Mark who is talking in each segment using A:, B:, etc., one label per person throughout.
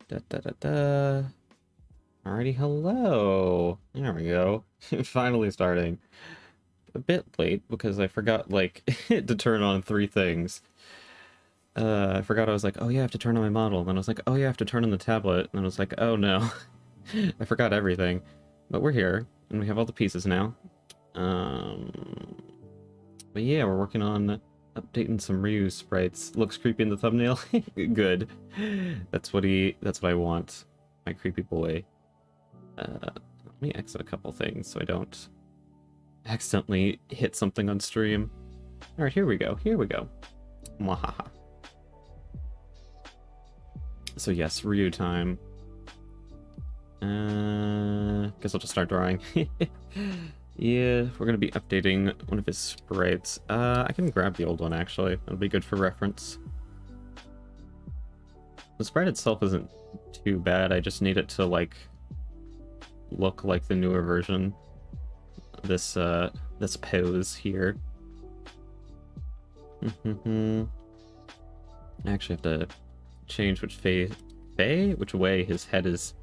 A: Da da da da. Alrighty, hello. There we go. Finally starting. A bit late because I forgot, like, to turn on three things. I forgot I was like, oh yeah, I have to turn on my model. Then I was like, oh yeah, I have to turn on the tablet. And I was like, oh no. I forgot everything. But we're here, and we have all the pieces now. But yeah, we're working on updating some Ryu sprites. Looks creepy in the thumbnail. Good. That's what I want. My creepy boy. Let me exit a couple things so I don't accidentally hit something on stream. Alright, here we go. Here we go. Mwahaha. So yes, Ryu time. Guess I'll just start drawing. Yeah, we're gonna be updating one of his sprites. I can grab the old one actually. That'll be good for reference. The sprite itself isn't too bad. I just need it to like look like the newer version. This pose here. I actually have to change which way his head is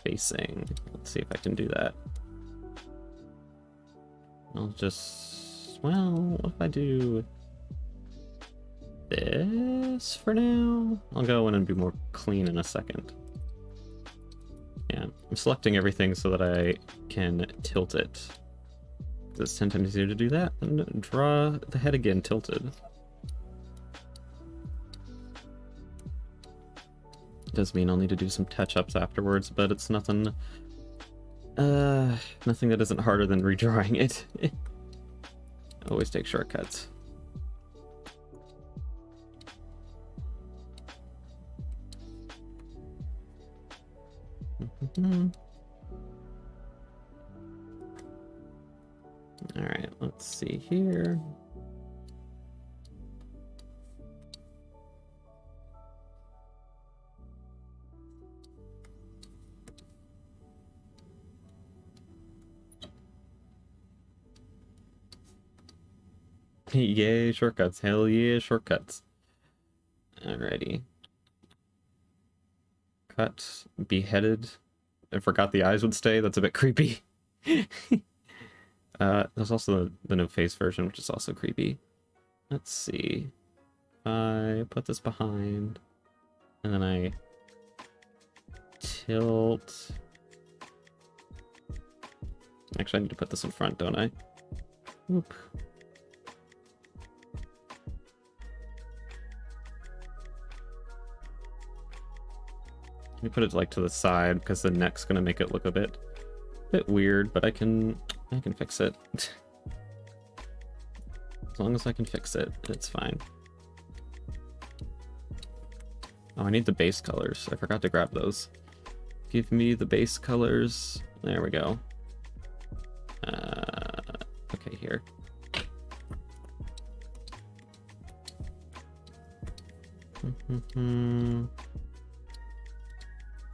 A: facing. Let's see if I can do that. I'll just, well, what if I do this for now? I'll go in and be more clean in a second. Yeah, I'm selecting everything so that I can tilt it. It's 10 times easier to do that than draw the head again tilted. It does mean I'll need to do some touch-ups afterwards, but it's nothing nothing that isn't harder than redrawing it. Always take shortcuts. Alright, let's see here. Yay, shortcuts. Hell yeah, shortcuts. Alrighty. Cut. Beheaded. I forgot the eyes would stay. That's a bit creepy. There's also the no face version, which is also creepy. Let's see. I put this behind, and then I tilt. Actually, I need to put this in front, don't I? Whoop. Let me put it like to the side because the neck's gonna make it look a bit weird, but I can fix it. As long as I can fix it, it's fine. Oh, I need the base colors. I forgot to grab those. Give me the base colors. There we go. Okay, here.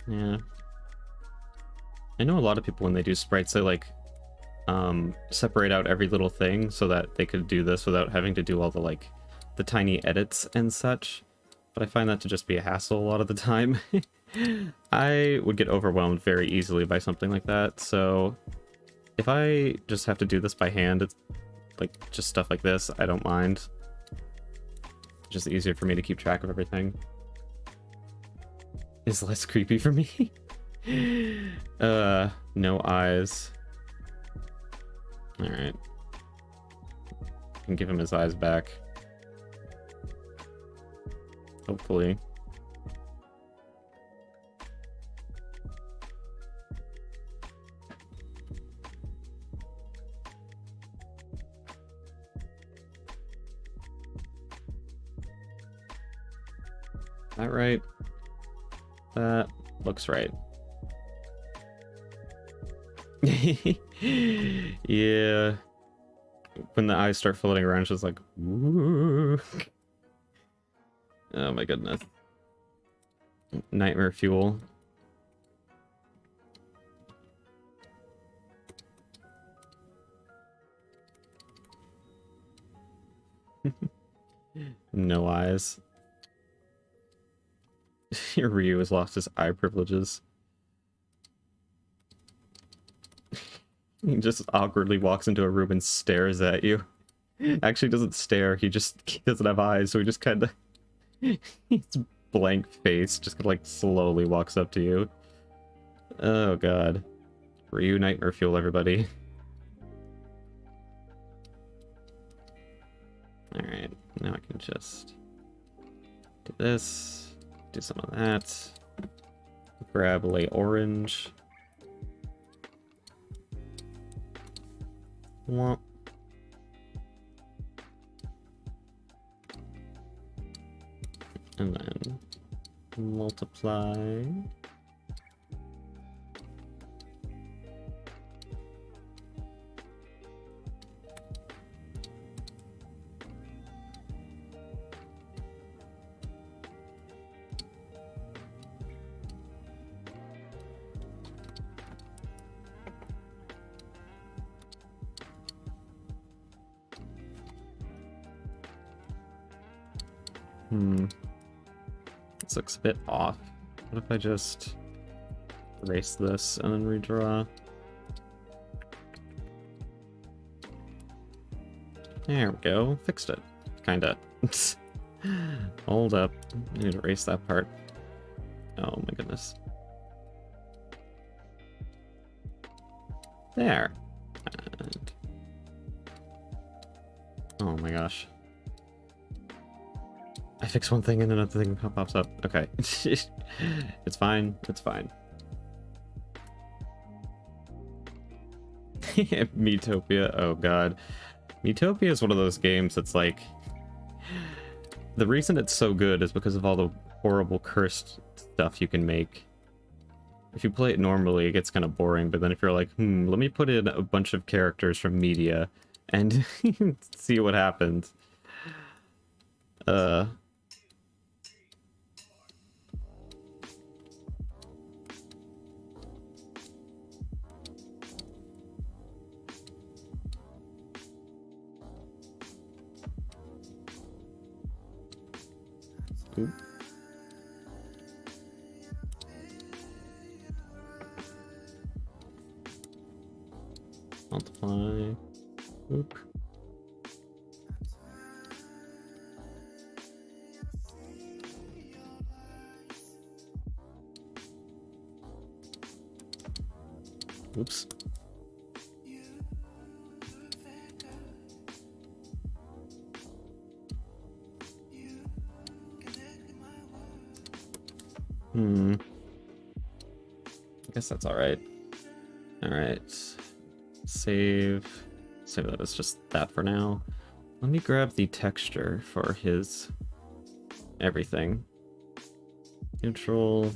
A: Yeah. I know a lot of people when they do sprites, they like separate out every little thing so that they could do this without having to do all the like the tiny edits and such. But I find that to just be a hassle a lot of the time. I would get overwhelmed very easily by something like that. So if I just have to do this by hand, it's like just stuff like this, I don't mind. It's just easier for me to keep track of everything. Is less creepy for me. No eyes. Alright. Can give him his eyes back. Hopefully. That right? That looks right. Yeah. When the eyes start floating around, it's just like, ooh. Oh my goodness. Nightmare fuel. No eyes. Ryu has lost his eye privileges. He just awkwardly walks into a room and stares at you. Actually doesn't stare, he doesn't have eyes, so he just kind of... He's blank face, just like slowly walks up to you. Oh god. Ryu nightmare fuel, everybody. Alright, now I can just do this, do some of that, grab lay orange. Womp. And then multiply. This looks a bit off. What if I just erase this and then redraw? There we go. Fixed it. Kinda. Hold up. I need to erase that part. Oh my goodness. There. And... oh my gosh. I fix one thing and another thing pops up. Okay. It's fine. It's fine. Metopia. Oh god. Metopia is one of those games that's like... the reason it's so good is because of all the horrible cursed stuff you can make. If you play it normally, it gets kind of boring, but then if you're like, let me put in a bunch of characters from media and see what happens. Oop. Multiply. Oop. Oops. I guess that's alright. Alright. Save. Save that as just that for now. Let me grab the texture for his everything. Neutral.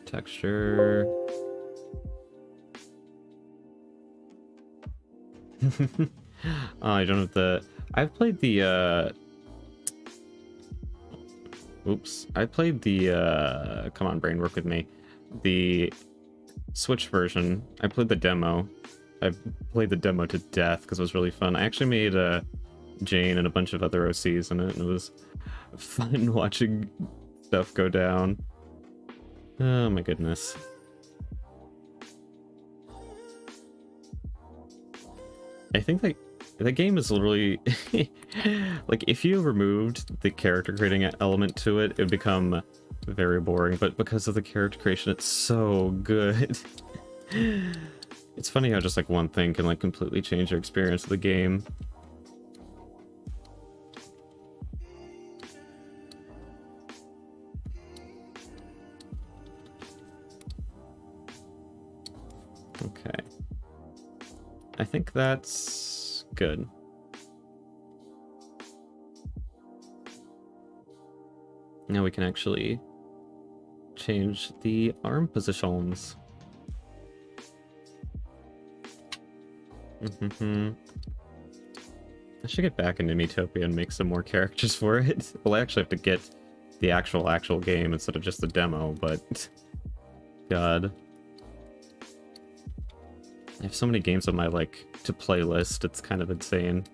A: Texture. Oh, I don't have the... I've played the, oops. I played the, come on, brain, work with me. The Switch version. I played the demo. I played the demo to death because it was really fun. I actually made, Jane and a bunch of other OCs in it, and it was fun watching stuff go down. Oh my goodness. I think that game is literally like if you removed the character creating element to it, it would become very boring, but because of the character creation, it's so good. It's funny how just like one thing can like completely change your experience of the game. Okay. I think that's good. Now we can actually change the arm positions. I should get back into Metopia and make some more characters for it. Well, I actually have to get the actual game instead of just the demo, but... God. I have so many games on my, like, to-play list, it's kind of insane.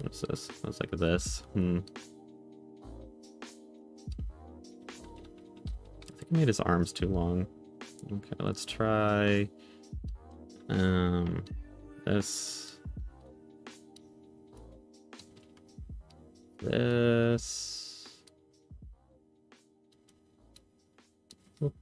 A: What's this? It's like this. I think I made his arms too long. Okay, let's try this. This. Whoop.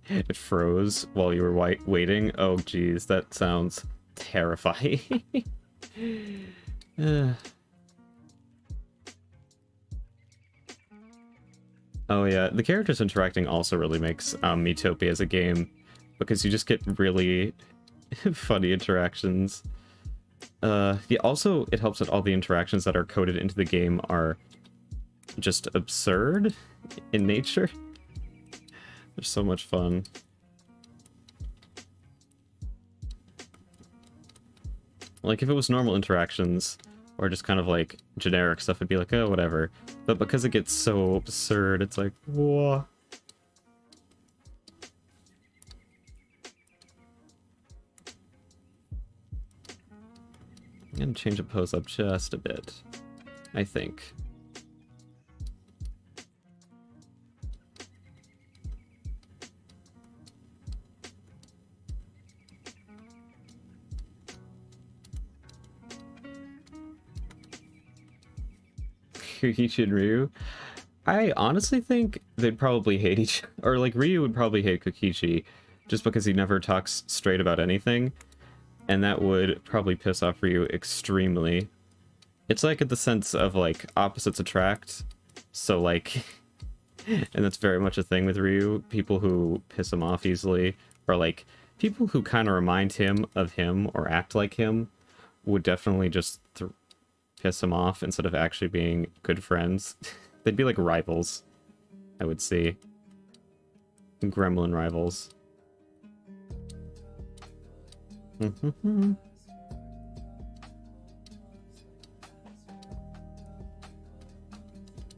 A: It froze while you were waiting. Oh, geez, that sounds terrifying. Oh yeah, the characters interacting also really makes Miitopia as a game, because you just get really funny interactions. Yeah, also, it helps that all the interactions that are coded into the game are just absurd in nature. They're so much fun. Like, if it was normal interactions, or just kind of like generic stuff, it'd be like, oh, whatever. But because it gets so absurd, it's like, whoa. I'm gonna change the pose up just a bit, I think. Kokichi and Ryu. I honestly think they'd probably hate each or like Ryu would probably hate Kokichi just because he never talks straight about anything, and that would probably piss off Ryu extremely. It's like in the sense of like opposites attract, so like and that's very much a thing with Ryu. People who piss him off easily, or like people who kind of remind him of him or act like him, would definitely just piss him off instead of actually being good friends. They'd be like rivals, I would see. Gremlin rivals.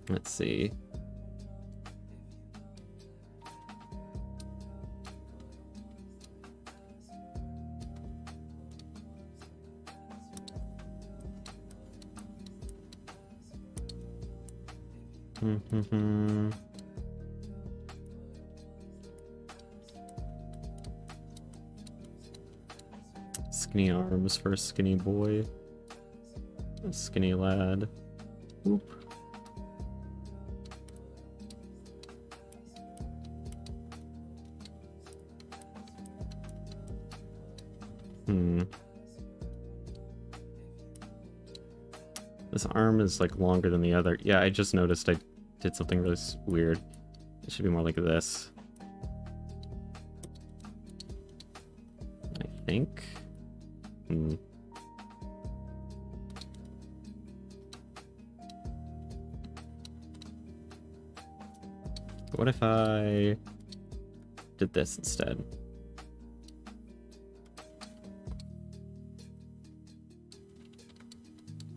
A: Let's see. Skinny arms for a skinny boy. A skinny lad. Oop. This arm is like longer than the other. Yeah, I just noticed I did something really weird. It should be more like this, I think. What if I did this instead?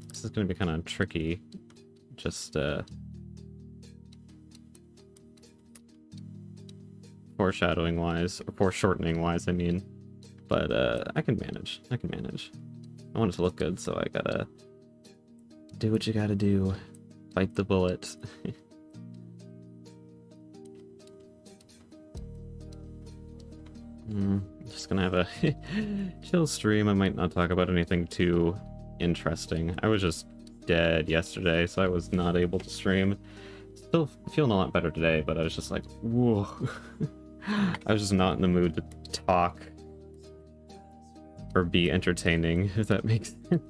A: This is going to be kind of tricky. Just foreshadowing wise, or foreshortening wise, I mean. But I can manage. I can manage. I want it to look good, so I gotta do what you gotta do. Bite the bullet. Just gonna have a chill stream. I might not talk about anything too interesting. I was just dead yesterday, so I was not able to stream. Still feeling a lot better today, but I was just like, whoa. I was just not in the mood to talk or be entertaining, if that makes sense.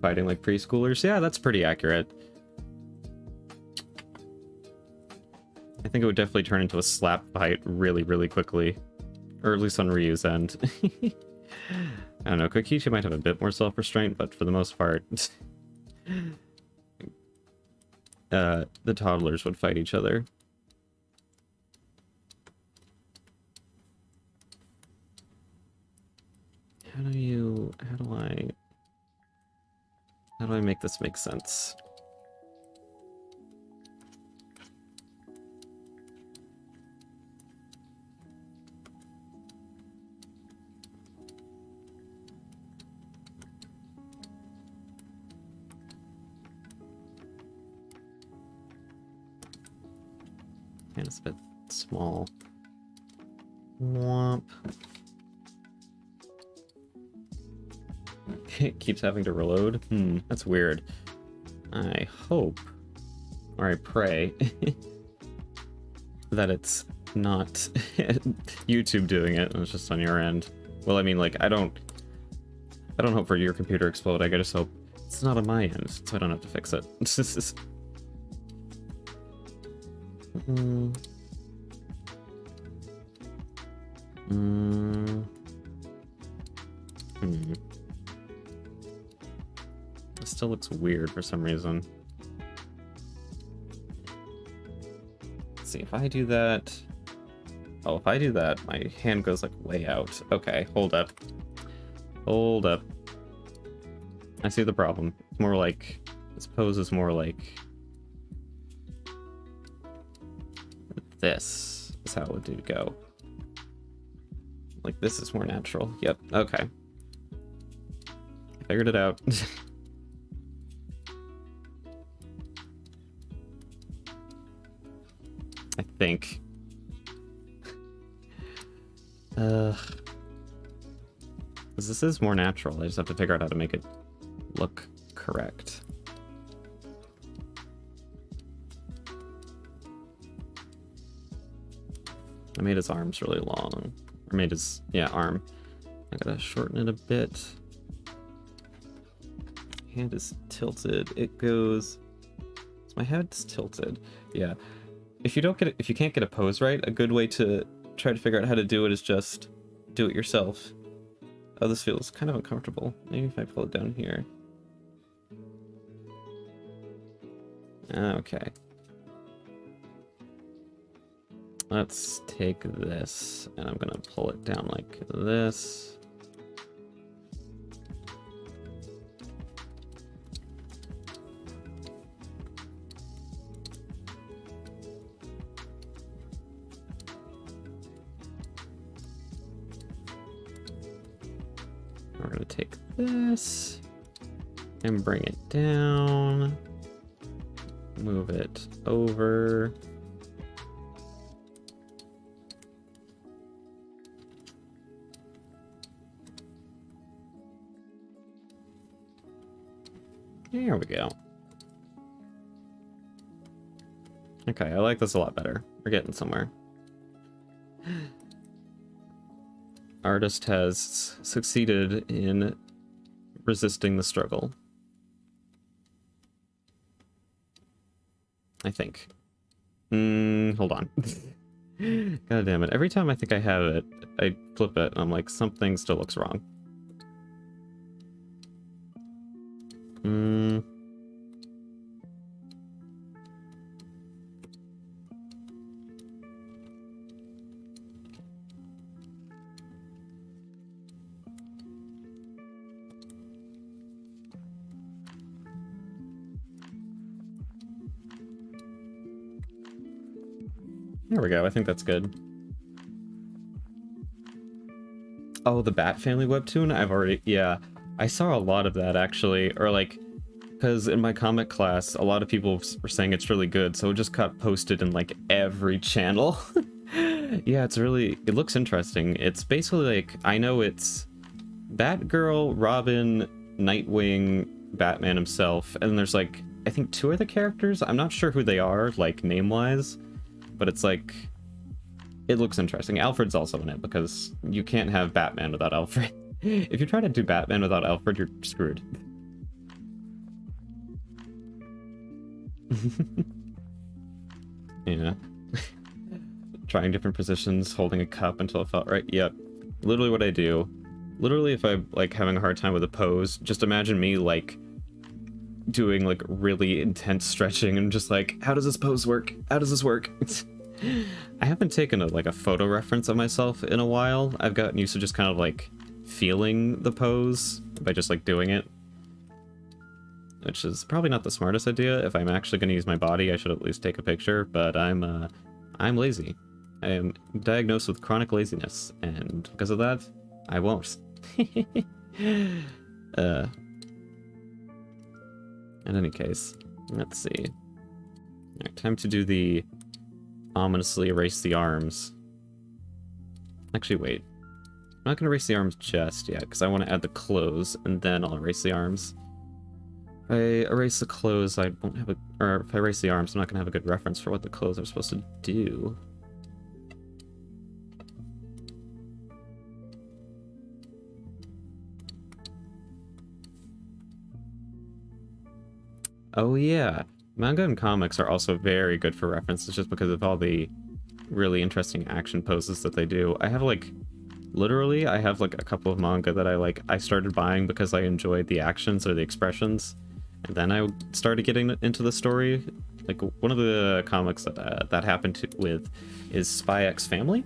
A: Fighting like preschoolers? Yeah, that's pretty accurate. I think it would definitely turn into a slap fight really, really quickly. Or at least on Ryu's end. I don't know, Kokichi might have a bit more self-restraint, but for the most part... the toddlers would fight each other. how do I make this make sense? And it's a bit small. Womp. It keeps having to reload. That's weird. I hope, or I pray, that it's not YouTube doing it and it's just on your end. Well, I mean, like, I don't hope for your computer exploding. I just hope it's not on my end, so I don't have to fix it. It still looks weird for some reason. Let's see, if I do that... Oh, if I do that, my hand goes, like, way out. Okay, hold up. Hold up. I see the problem. It's more like... This pose is more like... This is how it would go. Like, this is more natural. Yep, okay. Figured it out. I think. Because this is more natural. I just have to figure out how to make it look correct. I made his arms really long. Or made his, yeah, arm. I gotta shorten it a bit. Hand is tilted. It goes... So my head's tilted. Yeah. If you can't get a pose right, a good way to try to figure out how to do it is just do it yourself. Oh, this feels kind of uncomfortable. Maybe if I pull it down here. Okay. Let's take this, and I'm gonna pull it down like this. We're gonna take this and bring it down, move it over. There we go. Okay, I like this a lot better. We're getting somewhere. Artist has succeeded in resisting the struggle. I think. Hold on. God damn it. Every time I think I have it, I flip it and I'm like, something still looks wrong. There we go, I think that's good. Oh, the Bat Family webtoon? I've already... Yeah. I saw a lot of that, actually. Or, like... Because in my comic class, a lot of people were saying it's really good, so it just got posted in, like, every channel. Yeah, it's really... It looks interesting. It's basically, like... I know it's... Batgirl, Robin, Nightwing, Batman himself, and then there's, like... I think 2 other characters? I'm not sure who they are, like, name-wise. But it's like, it looks interesting. Alfred's also in it, because you can't have Batman without Alfred. If you try to do Batman without Alfred, you're screwed. Yeah. Trying different positions, holding a cup until it felt right. Yep. Literally what I do. Literally, if I'm, like, having a hard time with a pose, just imagine me, like, doing, like, really intense stretching and just like, how does this pose work? How does this work? I haven't taken a photo reference of myself in a while. I've gotten used to just kind of like feeling the pose by just like doing it. Which is probably not the smartest idea. If I'm actually going to use my body, I should at least take a picture, but I'm lazy. I am diagnosed with chronic laziness, and because of that, I won't. In any case, let's see. Alright, time to do the ominously erase the arms. Actually, wait. I'm not going to erase the arms just yet, because I want to add the clothes, and then I'll erase the arms. If I erase the clothes, I won't have a... Or if I erase the arms, I'm not going to have a good reference for what the clothes are supposed to do. Oh yeah, manga and comics are also very good for references just because of all the really interesting action poses that they do. I have like... Literally, I have like a couple of manga that I started buying because I enjoyed the actions or the expressions. And then I started getting into the story. Like, one of the comics that that happened with is Spy X Family.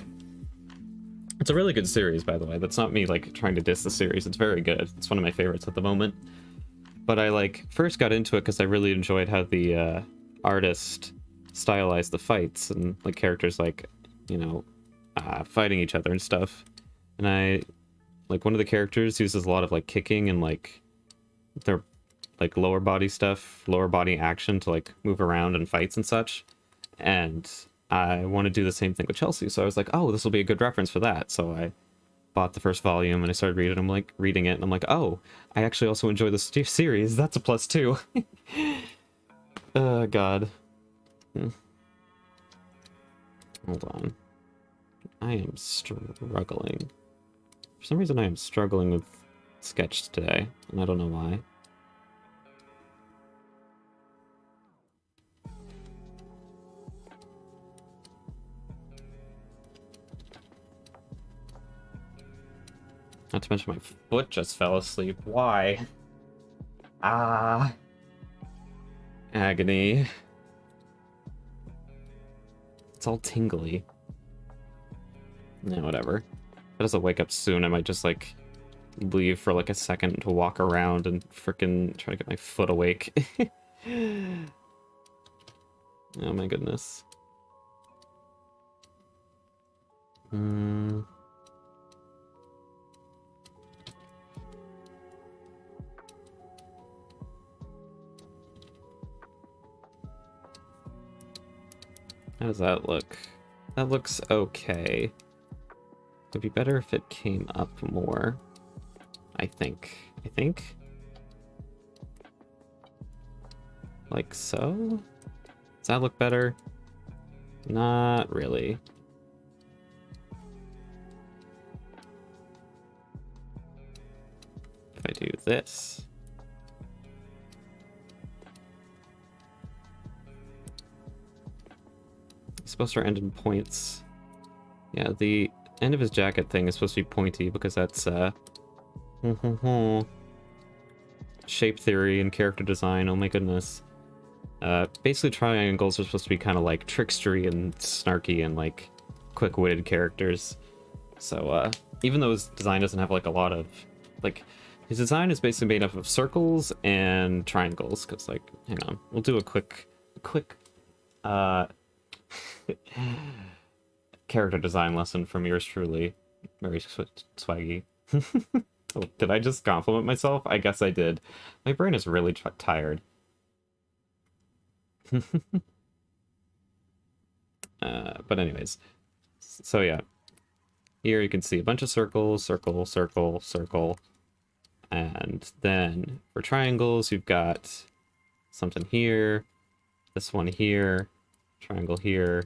A: It's a really good series, by the way. That's not me, like, trying to diss the series. It's very good. It's one of my favorites at the moment. But I, like, first got into it because I really enjoyed how the artist stylized the fights and, like, characters, like, you know, fighting each other and stuff. And I, like, one of the characters uses a lot of, like, kicking and, like, their like lower body stuff, lower body action to like move around and fights and such. And I want to do the same thing with Chelsea. So I was like, oh, this will be a good reference for that. So I bought the first volume and I started reading it. And I'm like, oh, I actually also enjoy the series. That's a plus too. God. Hold on. I am struggling. For some reason I am struggling with Sketch today. And I don't know why. Not to mention my foot just fell asleep. Why? Ah. Agony. It's all tingly. Yeah, whatever. If it doesn't wake up soon, I might just, like, leave for, like, a second to walk around and frickin' try to get my foot awake. Oh my goodness. How does that look? That looks okay. It'd be better if it came up more. I think. Like so? Does that look better? Not really. If I do this. It's supposed to end in points. Yeah, the end of his jacket thing is supposed to be pointy because that's shape theory and character design. Oh my goodness. Basically triangles are supposed to be kind of like trickstery and snarky and like quick-witted characters. So even though his design doesn't have like a lot of like, his design is basically made up of circles and triangles. Because like, hang on, we'll do a quick character design lesson from yours truly. Very swaggy. Oh, did I just compliment myself? I guess I did. My brain is really tired. But anyways, so yeah, here you can see a bunch of circles, circle, circle, circle, and then for triangles you've got something here, this one here, triangle here.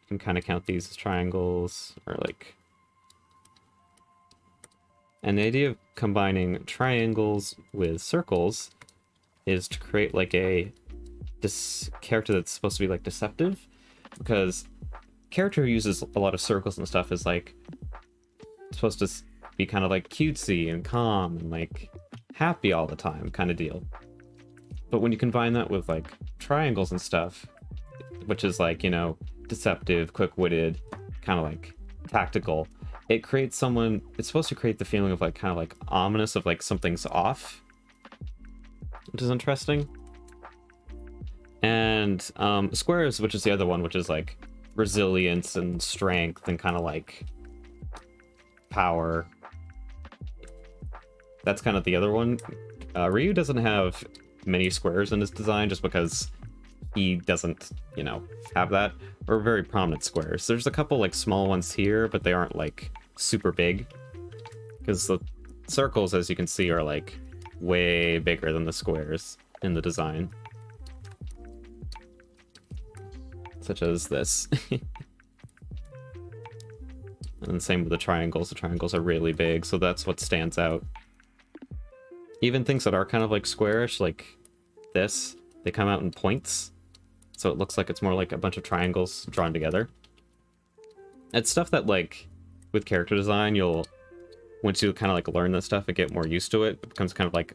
A: You can kind of count these as triangles, or like... And the idea of combining triangles with circles is to create like this character that's supposed to be like deceptive, because character who uses a lot of circles and stuff is like supposed to be kind of like cutesy and calm and like happy all the time kind of deal. But when you combine that with like triangles and stuff, which is like, you know, deceptive, quick-witted, kind of like tactical, it creates someone, it's supposed to create the feeling of like kind of like ominous of like something's off, which is interesting. And squares, which is the other one, which is like resilience and strength and kind of like power. That's kind of the other one. Ryu doesn't have many squares in his design just because he doesn't, you know, have that, or very prominent squares. There's a couple like small ones here, but they aren't like super big, because the circles, as you can see, are like way bigger than the squares in the design. Such as this. And same with the triangles. The triangles are really big, so that's what stands out. Even things that are kind of like squarish, like this, they come out in points. So it looks like it's more like a bunch of triangles drawn together. It's stuff that, like, with character design, you'll, once you kind of like learn this stuff and get more used to it, it becomes kind of like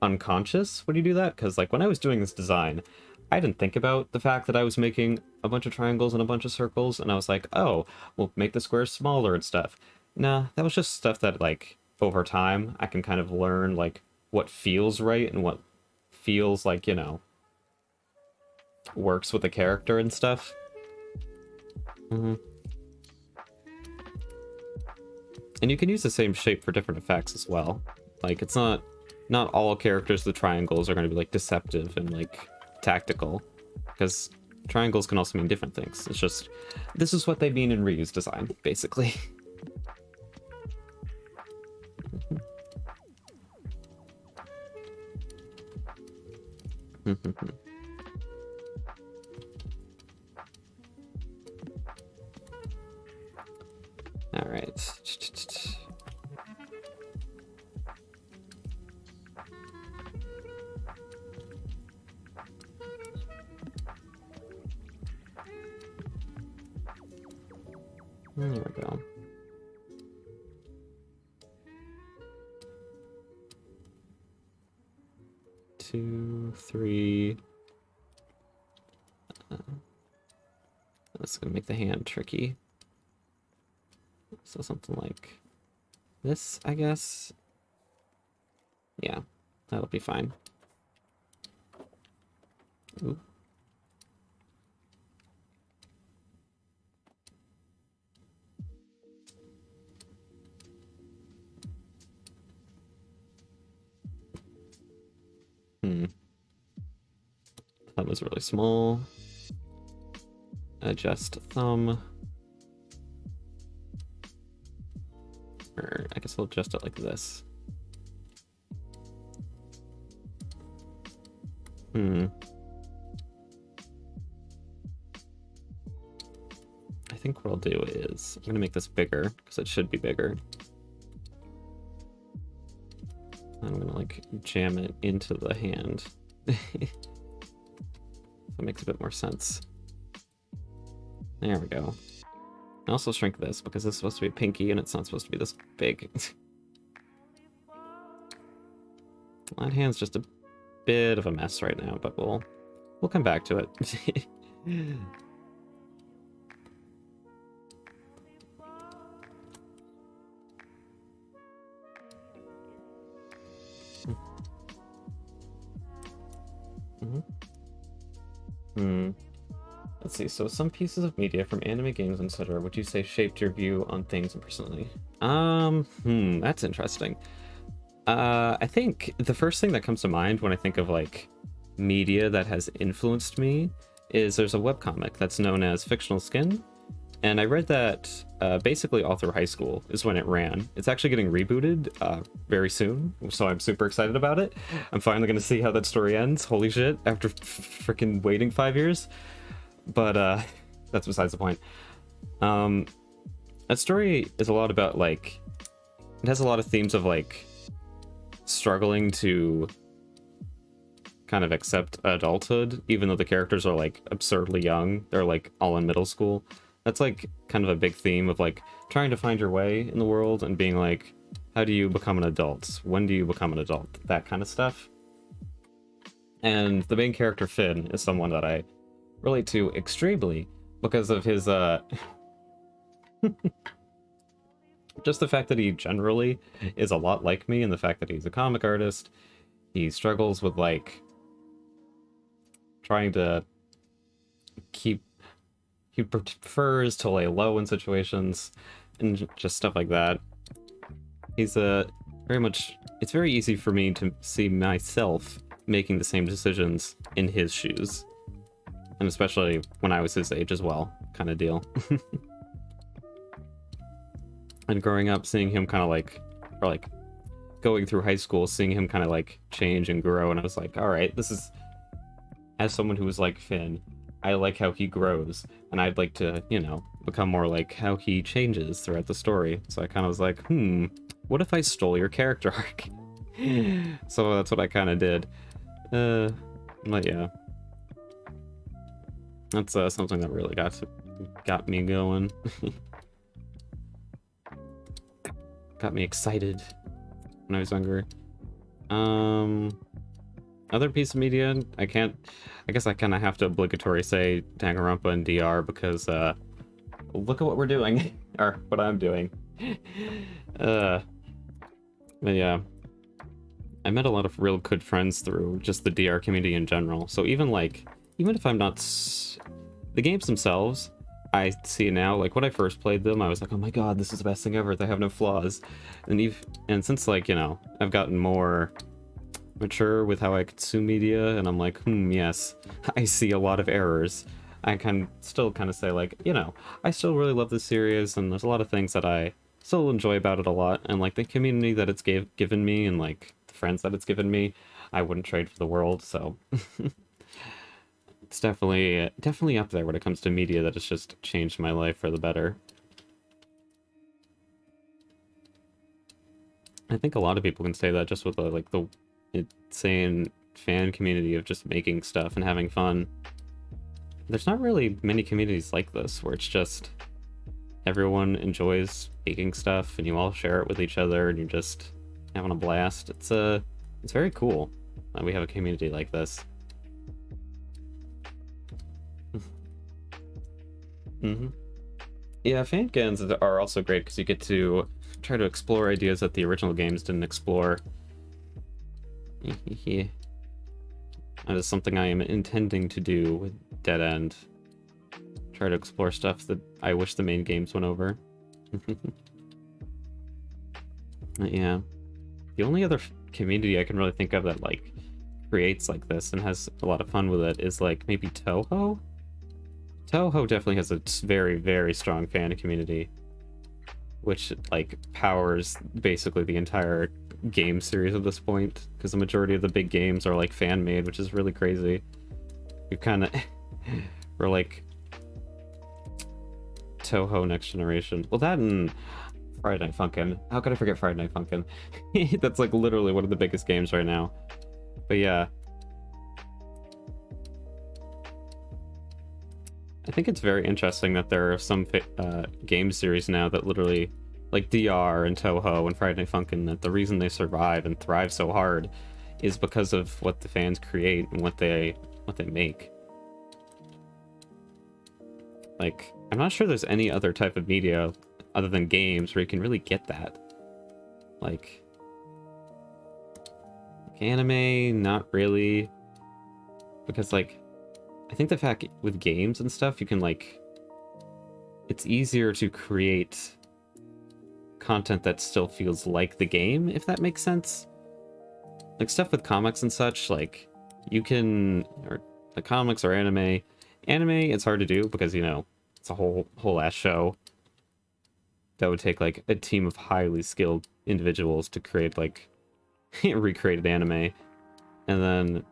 A: unconscious when you do that. Because like when I was doing this design, I didn't think about the fact that I was making a bunch of triangles and a bunch of circles, and I was like, oh, we'll make the squares smaller and stuff. Nah, that was just stuff that, like, over time, I can kind of learn, like, what feels right and what feels like, you know, works with the character and stuff. And you can use the same shape for different effects as well. Like, it's not all characters with triangles are going to be, like, deceptive and, like, tactical, because triangles can also mean different things. It's just, this is what they mean in Ryu's design, basically. All right. There we go. Two, three. That's gonna make the hand tricky. So something like this, I guess. Yeah, that'll be fine. Ooh. Thumb is really small. Adjust thumb. Or I guess I'll adjust it like this. I think what I'll do is I'm gonna make this bigger because it should be bigger. I'm gonna like jam it into the hand. That makes a bit more sense. There we go. I also shrink this because this is supposed to be pinky and it's not supposed to be this big. That hand's just a bit of a mess right now, but we'll come back to it. Let's see, so some pieces of media from anime, games, etc. would you say shaped your view on things and personality? That's interesting. I think the first thing that comes to mind when I think of like media that has influenced me is there's a webcomic that's known as Fictional Skin. And I read that basically all through high school is when it ran. It's actually getting rebooted very soon, so I'm super excited about it. I'm finally going to see how that story ends. Holy shit, after freaking waiting 5 years. But that's besides the point. That story is a lot about, like, it has a lot of themes of, like, struggling to kind of accept adulthood, even though the characters are, like, absurdly young. They're, like, all in middle school. That's, like, kind of a big theme of, like, trying to find your way in the world and being, like, how do you become an adult? When do you become an adult? That kind of stuff. And the main character, Finn, is someone that I relate to extremely because of his Just the fact that he generally is a lot like me, and the fact that he's a comic artist, he struggles with, like, trying to keep... He prefers to lay low in situations, and just stuff like that. He's very much... It's very easy for me to see myself making the same decisions in his shoes. And especially when I was his age as well, kind of deal. And growing up, seeing him kind of like... Or like, going through high school, seeing him kind of like change and grow, and I was like, alright, this is... As someone who was like Finn, I like how he grows, and I'd like to, you know, become more like how he changes throughout the story. So I kind of was like, what if I stole your character arc? So that's what I kind of did. But yeah. That's something that really got me going. Got me excited when I was younger. Other piece of media, I guess I kind of have to obligatory say Danganronpa and DR because, look at what we're doing, or what I'm doing. But yeah, I met a lot of real good friends through just the DR community in general, so even if I'm not... The games themselves, I see now, like, when I first played them, I was like, oh my god, this is the best thing ever, they have no flaws. And since, like, you know, I've gotten more mature with how I consume media, and I'm like, yes, I see a lot of errors. I can still kind of say, like, you know, I still really love this series, and there's a lot of things that I still enjoy about it a lot, and, like, the community that it's given me, and, like, the friends that it's given me, I wouldn't trade for the world, so... It's definitely up there when it comes to media that has just changed my life for the better. I think a lot of people can say that just with the insane fan community of just making stuff and having fun. There's not really many communities like this where it's just everyone enjoys making stuff and you all share it with each other and you're just having a blast. It's very cool that we have a community like this. Yeah, fan cans are also great because you get to try to explore ideas that the original games didn't explore. That is something I am intending to do with Dead End. Try to explore stuff that I wish the main games went over. Yeah. The only other community I can really think of that, like, creates like this and has a lot of fun with it is, like, maybe Toho? Toho definitely has a very, very strong fan community, which, like, powers basically the entire game series at this point, because the majority of the big games are, like, fan-made, which is really crazy. We've kind of... we're, like... Toho Next Generation. Well, that and Friday Night Funkin'. How could I forget Friday Night Funkin'? That's, like, literally one of the biggest games right now. But yeah... I think it's very interesting that there are some game series now that literally, like DR and Toho and Friday Night Funkin', that the reason they survive and thrive so hard is because of what the fans create and what they make. Like, I'm not sure there's any other type of media other than games where you can really get that. Like anime, not really. Because, like, I think the fact with games and stuff, you can, like... It's easier to create content that still feels like the game, if that makes sense. Like, stuff with comics and such, like, you can... Or the comics or anime. Anime, it's hard to do because, you know, it's a whole-ass show. That would take, like, a team of highly skilled individuals to create, like, recreated anime. And then...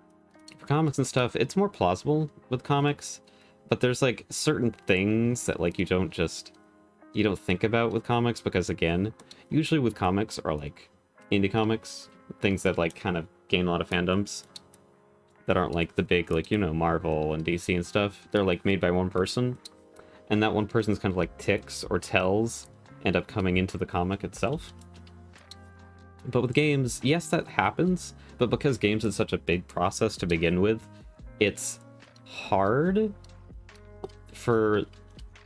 A: comics and stuff, it's more plausible with comics, but there's, like, certain things that, like, you don't think about with comics, because, again, usually with comics are, like, indie comics, things that, like, kind of gain a lot of fandoms that aren't, like, the big, like, you know, Marvel and DC and stuff. They're, like, made by one person, and that one person's kind of, like, ticks or tells end up coming into the comic itself. But with games, yes, that happens, but because games is such a big process to begin with, it's hard for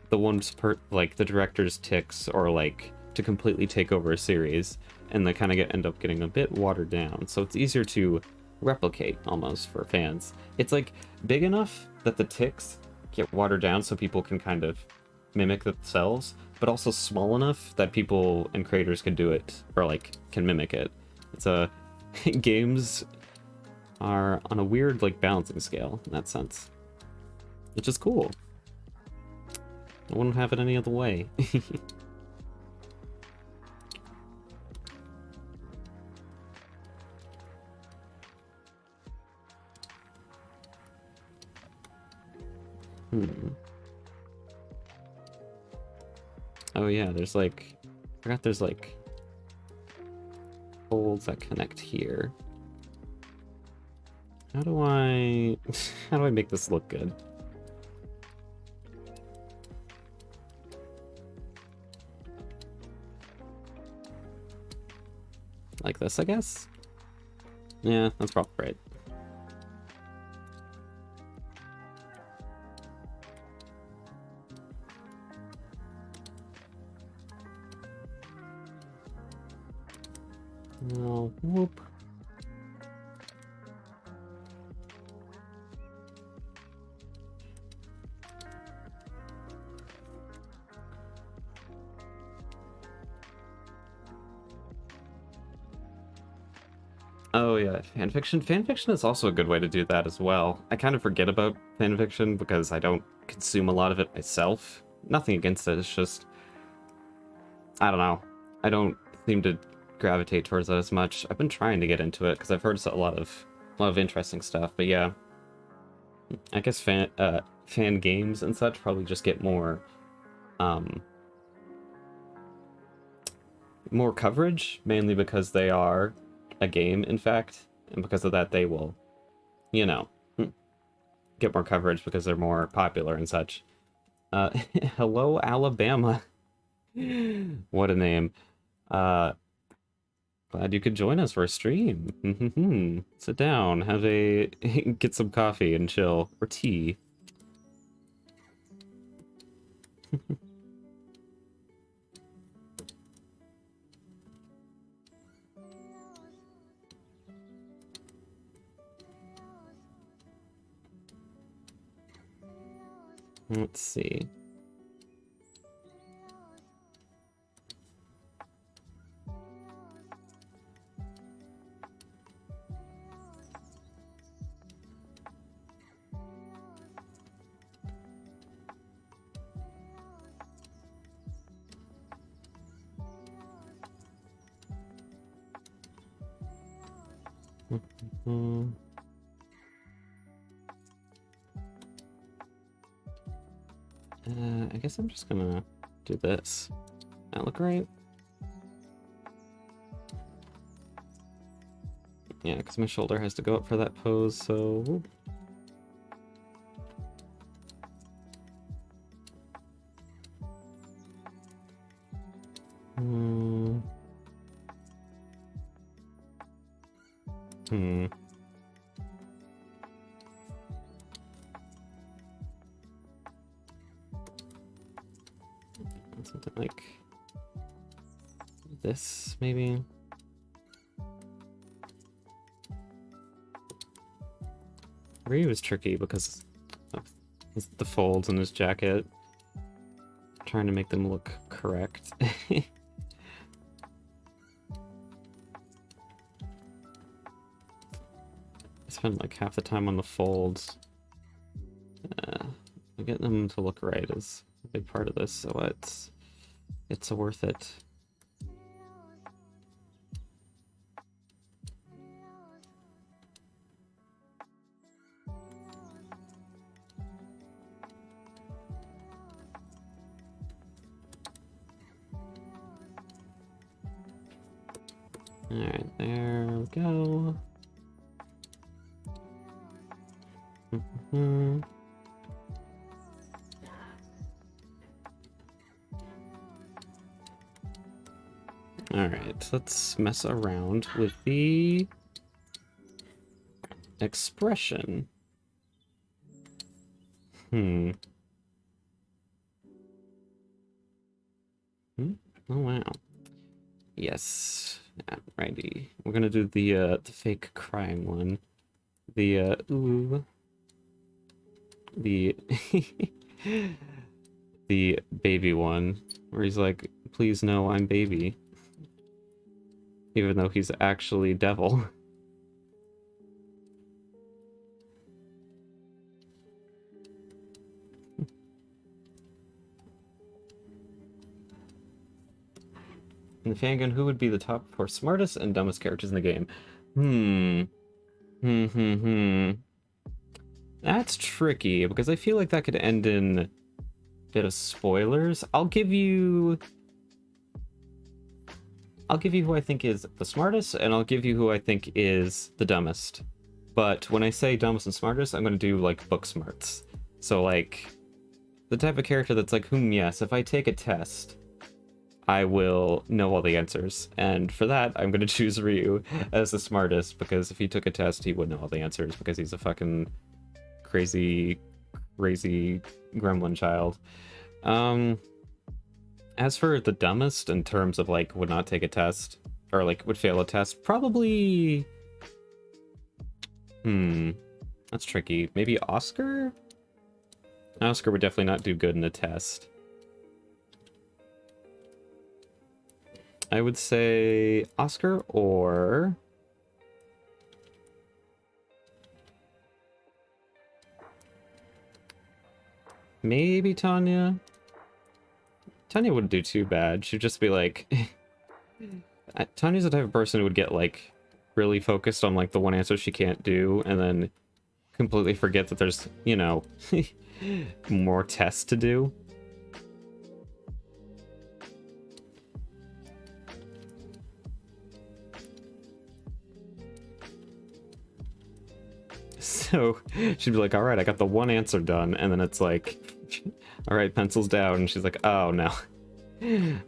A: the ones like the director's ticks or, like, to completely take over a series, and they kind of end up getting a bit watered down. So it's easier to replicate almost for fans. It's like big enough that the ticks get watered down so people can kind of mimic themselves, but also small enough that people and creators can do it, or like can mimic it. It's a games are on a weird like balancing scale in that sense, which is cool. I wouldn't have it any other way. Oh yeah, there's like, I forgot there's like folds that connect here. How do I make this look good? Like this, I guess? Yeah, that's probably right. Oh, whoop. Oh yeah, fanfiction. Fanfiction is also a good way to do that as well. I kind of forget about fanfiction because I don't consume a lot of it myself. Nothing against it, it's just, I don't know. I don't seem to gravitate towards it as much. I've been trying to get into it because I've heard a lot of interesting stuff, but yeah. I guess fan games and such probably just get more more coverage, mainly because they are a game, in fact, and because of that they will, you know, get more coverage because they're more popular and such. Hello, Alabama. What a name. Glad you could join us for a stream. Sit down, have a get some coffee and chill, or tea. Let's see. I guess I'm just gonna do this. That look right? Yeah, because my shoulder has to go up for that pose, so... Something like this, maybe? Ryu is tricky because of the folds in his jacket. Trying to make them look correct. I spend like half the time on the folds. Getting them to look right is a big part of this, so it's worth it. Alright, there we go. Alright, let's mess around with the expression. Oh wow. Yes. Alrighty. We're gonna do the fake crying one. The ooh. The the baby one, where he's like, please no, I'm baby. Even though he's actually devil. In the fangun, who would be the top 4 smartest and dumbest characters in the game? That's tricky, because I feel like that could end in a bit of spoilers. I'll give you who I think is the smartest, and I'll give you who I think is the dumbest. But when I say dumbest and smartest, I'm going to do, like, book smarts. So, like, the type of character that's like, yes, if I take a test, I will know all the answers. And for that, I'm going to choose Ryu as the smartest, because if he took a test, he would know all the answers, because he's a fucking crazy gremlin child. As for the dumbest, in terms of, like, would not take a test, or, like, would fail a test, probably... That's tricky. Maybe Oscar? Oscar would definitely not do good in a test. I would say Oscar or... maybe Tanya? Tanya wouldn't do too bad. She'd just be like... Tanya's the type of person who would get, like, really focused on, like, the one answer she can't do, and then completely forget that there's, you know, more tests to do. So she'd be like, all right, I got the one answer done. And then it's like, all right, pencils down. And she's like, oh, no,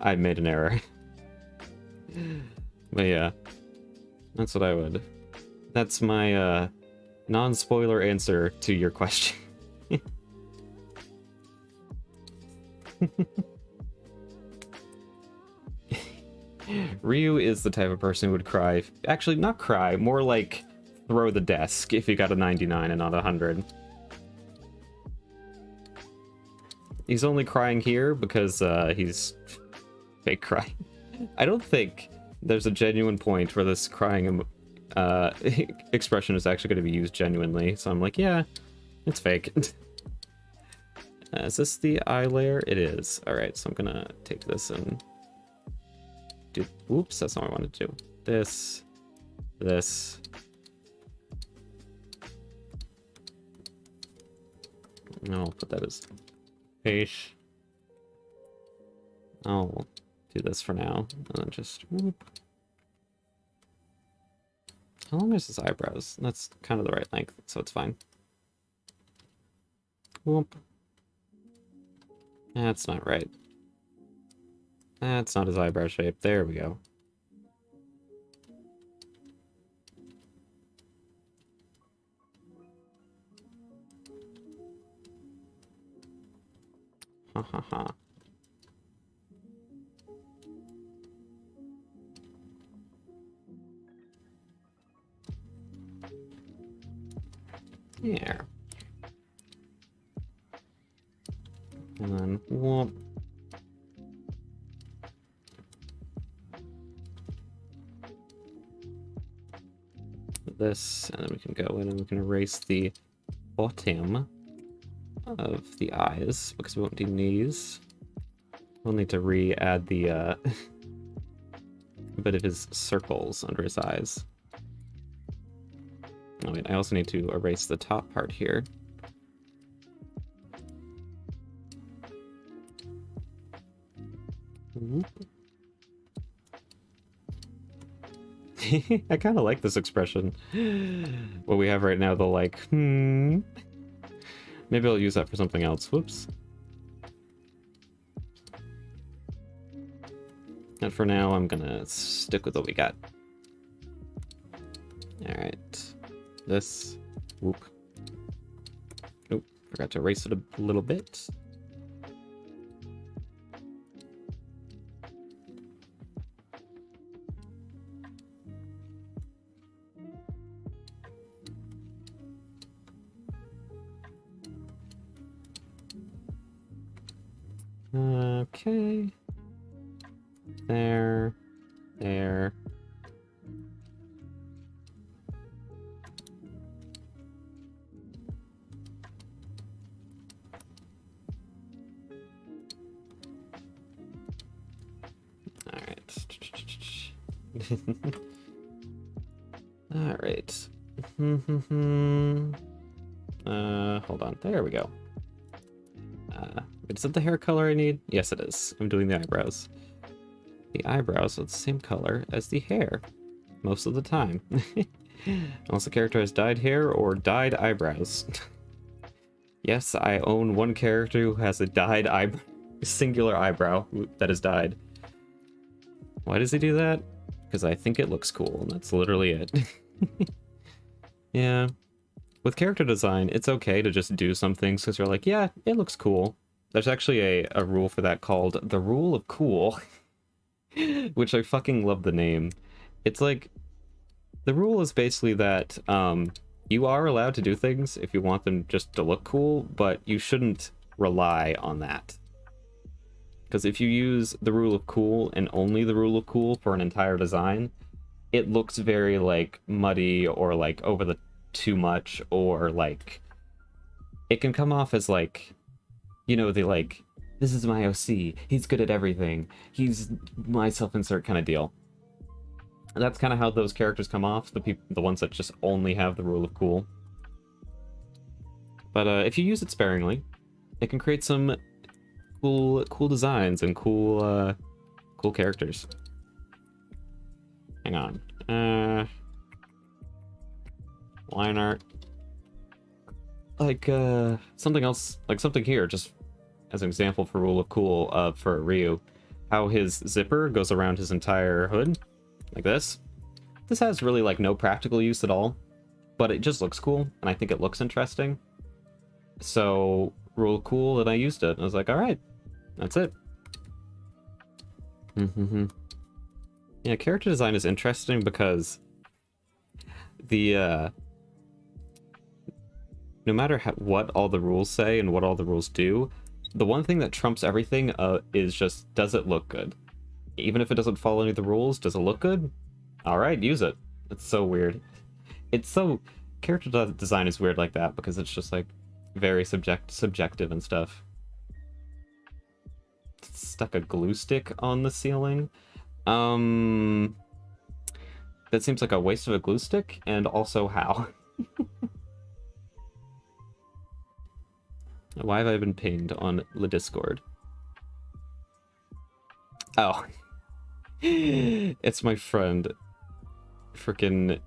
A: I made an error. But yeah, that's what I would. That's my non-spoiler answer to your question. Ryu is the type of person who would cry. Actually, not cry, more like throw the desk if you got a 99 and not 100. He's only crying here because he's fake crying. I don't think there's a genuine point where this crying expression is actually going to be used genuinely. So I'm like, yeah, it's fake. Is this the eye layer? It is. All right, so I'm gonna take this and do. Oops, that's not what I wanted to do. This. I'll put that as face. I'll do this for now, and then just whoop. How long is his eyebrows? That's kind of the right length, so it's fine. Whoop. That's not right. That's not his eyebrow shape. There we go. Ha ha ha. Yeah. And then whoop. This, and then we can go in and we can erase the bottom of the eyes because we won't need these. We'll need to re-add the a bit of his circles under his eyes. Oh wait, I also need to erase the top part here. I kind of like this expression. What we have right now, the like, Maybe I'll use that for something else. Whoops. And for now, I'm gonna stick with what we got. Alright. This. Whoop. Oop, forgot to erase it a little bit. Okay. There. There. Alright. Alright. Hold on. There we go. Is it the hair color I need? Yes, it is. I'm doing the eyebrows. The eyebrows are the same color as the hair. Most of the time. Unless the character has dyed hair or dyed eyebrows. Yes, I own one character who has a dyed eyebrow. Singular eyebrow that is dyed. Why does he do that? Because I think it looks cool, and that's literally it. Yeah. With character design, it's okay to just do some things because you're like, yeah, it looks cool. There's actually a rule for that called the rule of cool, which I fucking love the name. It's like, the rule is basically that you are allowed to do things if you want them just to look cool, but you shouldn't rely on that. Because if you use the rule of cool and only the rule of cool for an entire design, it looks very, like, muddy or, like, over the too much, or, like, it can come off as, like, you know, the, like, this is my OC, he's good at everything, he's my self-insert kind of deal. And that's kind of how those characters come off, the ones that just only have the rule of cool. But if you use it sparingly, it can create some cool designs and cool characters. Hang on. Line art. Like, something else, like something here, just as an example for rule of cool, for Ryu. How his zipper goes around his entire hood, like this. This has really, like, no practical use at all, but it just looks cool, and I think it looks interesting. So, rule of cool, and I used it. I was like, alright, that's it. Yeah, character design is interesting because the, no matter what all the rules say and what all the rules do, the one thing that trumps everything is just, does it look good? Even if it doesn't follow any of the rules, does it look good? Alright, use it. It's so weird. It's so... Character design is weird like that, because it's just, like, very subjective and stuff. Stuck a glue stick on the ceiling? That seems like a waste of a glue stick, and also how? Why have I been pinged on the Discord? Oh. It's my friend. Frickin'...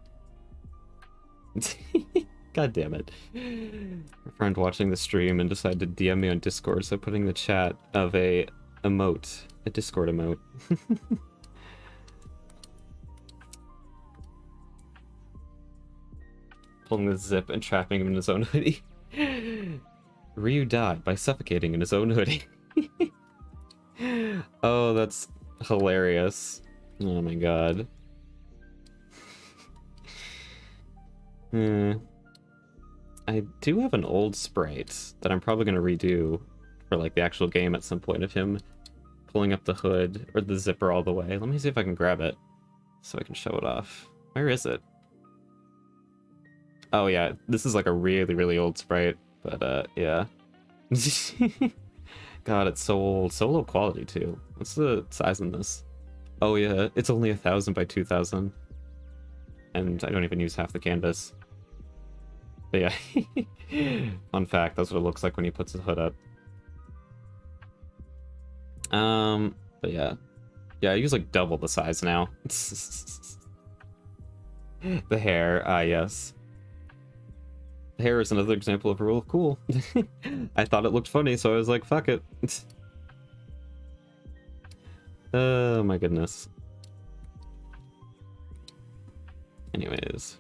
A: God damn it. My friend watching the stream and decided to DM me on Discord, so putting the chat of a emote. A Discord emote. Pulling the zip and trapping him in his own hoodie. Ryu died by suffocating in his own hoodie. Oh, that's hilarious. Oh my god. I do have an old sprite that I'm probably going to redo for, like, the actual game at some point of him pulling up the hood or the zipper all the way. Let me see if I can grab it so I can show it off. Where is it? Oh yeah, this is like a really, really old sprite, but yeah. God, it's so old. So low quality too. What's the size in this? Oh yeah, it's only 1000 by 2000. And I don't even use half the canvas. But yeah, fun fact, that's what it looks like when he puts his hood up. But yeah. Yeah, I use like double the size now. The hair, yes. The hair is another example of a rule of cool. I thought it looked funny, so I was like, fuck it. Oh my goodness. Anyways.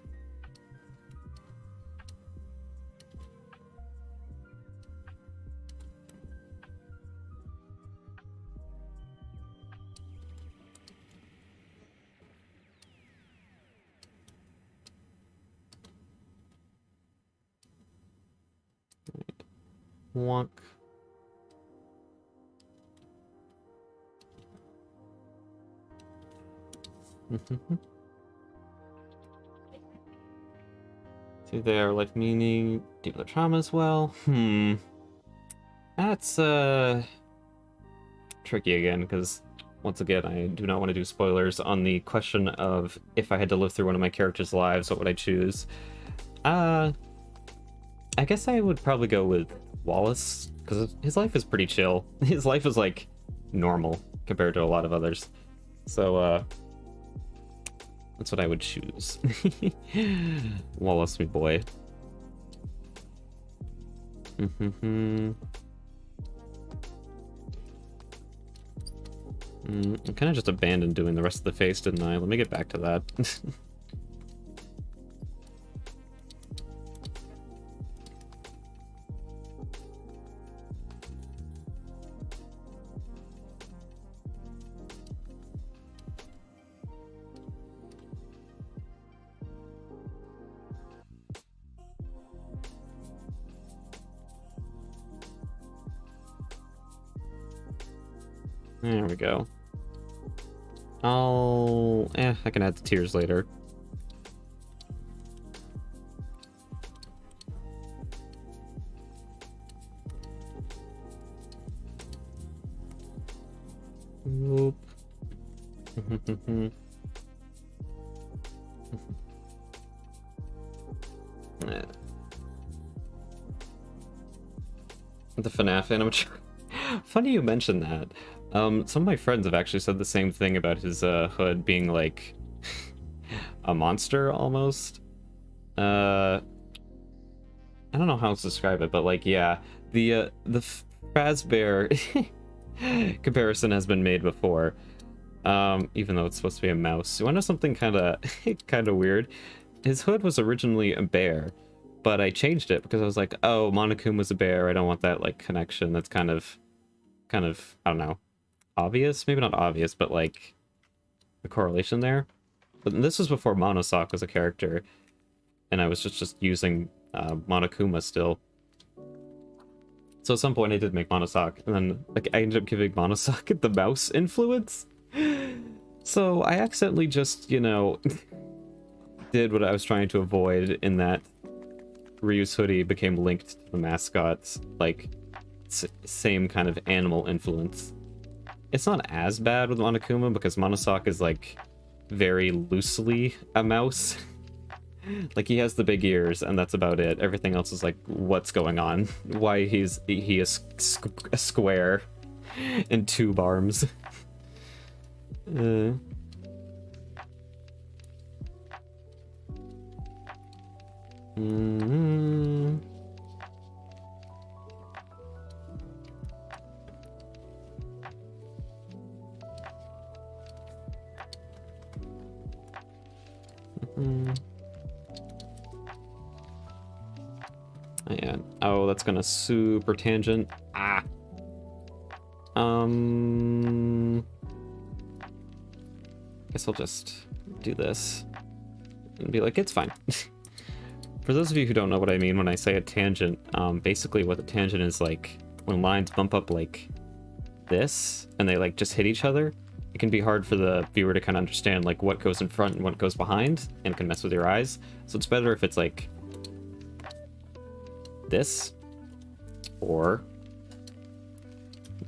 A: Wonk. See there, life meaning, deep with trauma as well. That's tricky again, because once again, I do not want to do spoilers on the question of if I had to live through one of my characters' lives, what would I choose? I guess I would probably go with Wallace, because his life is pretty chill. His life is like normal compared to a lot of others. So that's what I would choose. Wallace, me boy. I kind of just abandoned doing the rest of the face, didn't I? Let me get back to that. There we go. I can add the tears later. Whoop. The FNAF animatronic. Funny you mentioned that. Some of my friends have actually said the same thing about his hood being like a monster almost. I don't know how else to describe it, but like, yeah, the Fazbear comparison has been made before. Even though it's supposed to be a mouse. You want to know something kind of weird? His hood was originally a bear, but I changed it because I was like, oh, Monokuma was a bear. I don't want that like connection. That's kind of I don't know, obvious, maybe not obvious, but like the correlation there. But this was before Monosock was a character, and I was just using Monokuma still. So at some point I did make Monosock, and then like I ended up giving Monosock the mouse influence. So I accidentally just, you know, did what I was trying to avoid, in that Ryu's hoodie became linked to the mascot's like same kind of animal influence. It's not as bad with Monokuma because Monosock is like very loosely a mouse. Like he has the big ears and that's about it. Everything else is like, what's going on? Why he is a square and tube arms. Yeah. Oh, that's gonna super tangent. Guess I'll just do this and be like, it's fine. For those of you who don't know what I mean when I say a tangent, basically what the tangent is like when lines bump up like this and they like just hit each other, it can be hard for the viewer to kind of understand like what goes in front and what goes behind, and can mess with your eyes. So it's better if it's like this or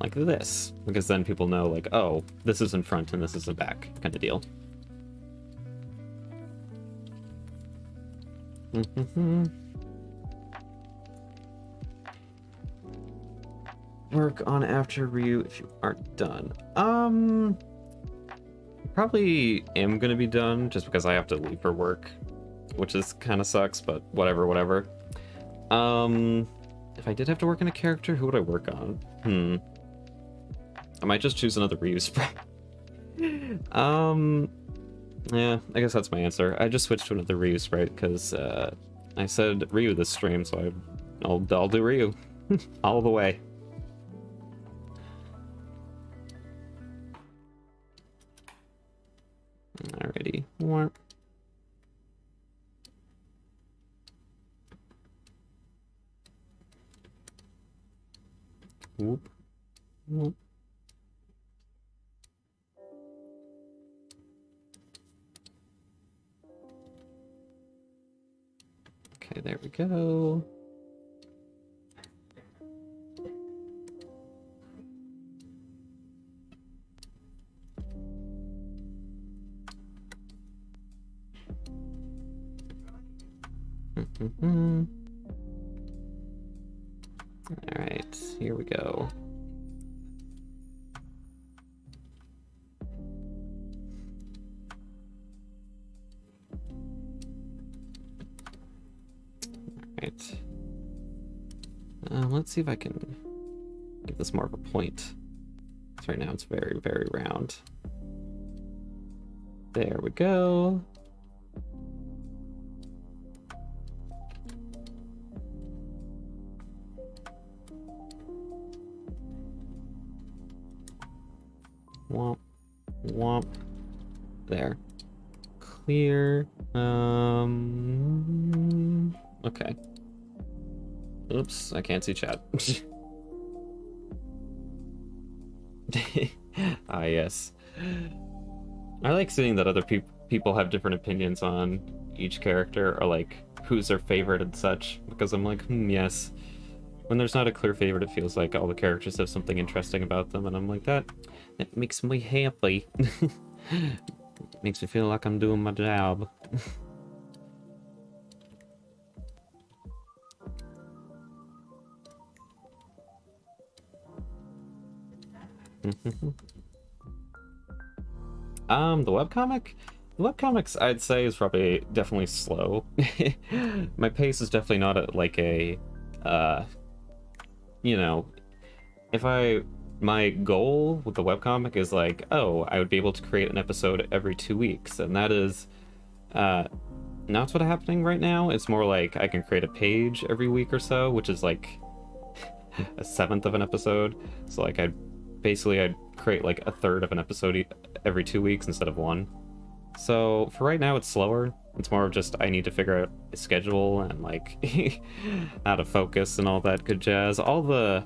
A: like this, because then people know like, oh, this is in front and this is in back kind of deal. Work on after Ryu if you aren't done. Probably am gonna be done just because I have to leave for work, which is kind of sucks, but whatever. If I did have to work on a character, who would I work on? I might just choose another Ryu sprite. Yeah, I guess that's my answer. I just switched to another Ryu sprite because I said Ryu this stream, so I'll do Ryu all the way. Alrighty. Warp. Whoop. Whoop. Okay, there we go. Alright, here we go. Alright. Let's see if I can give this more of a point. Because right now it's very, very round. There we go. Womp, womp. There. Clear. Okay. Oops, I can't see chat. Ah, yes. I like seeing that other people have different opinions on each character, or like who's their favorite and such, because I'm like, yes. When there's not a clear favorite, it feels like all the characters have something interesting about them, and I'm like, that makes me happy. Makes me feel like I'm doing my job. The webcomic? The webcomics, I'd say, is probably definitely slow. My pace is definitely not at like a, you know, my goal with the webcomic is like, oh, I would be able to create an episode every 2 weeks, and that is not what's happening right now. It's more like I can create a page every week or so, which is like a seventh of an episode. So like I'd create like a third of an episode every 2 weeks instead of one. So for right now it's slower. It's more of just I need to figure out a schedule and like how to focus and all that good jazz. All the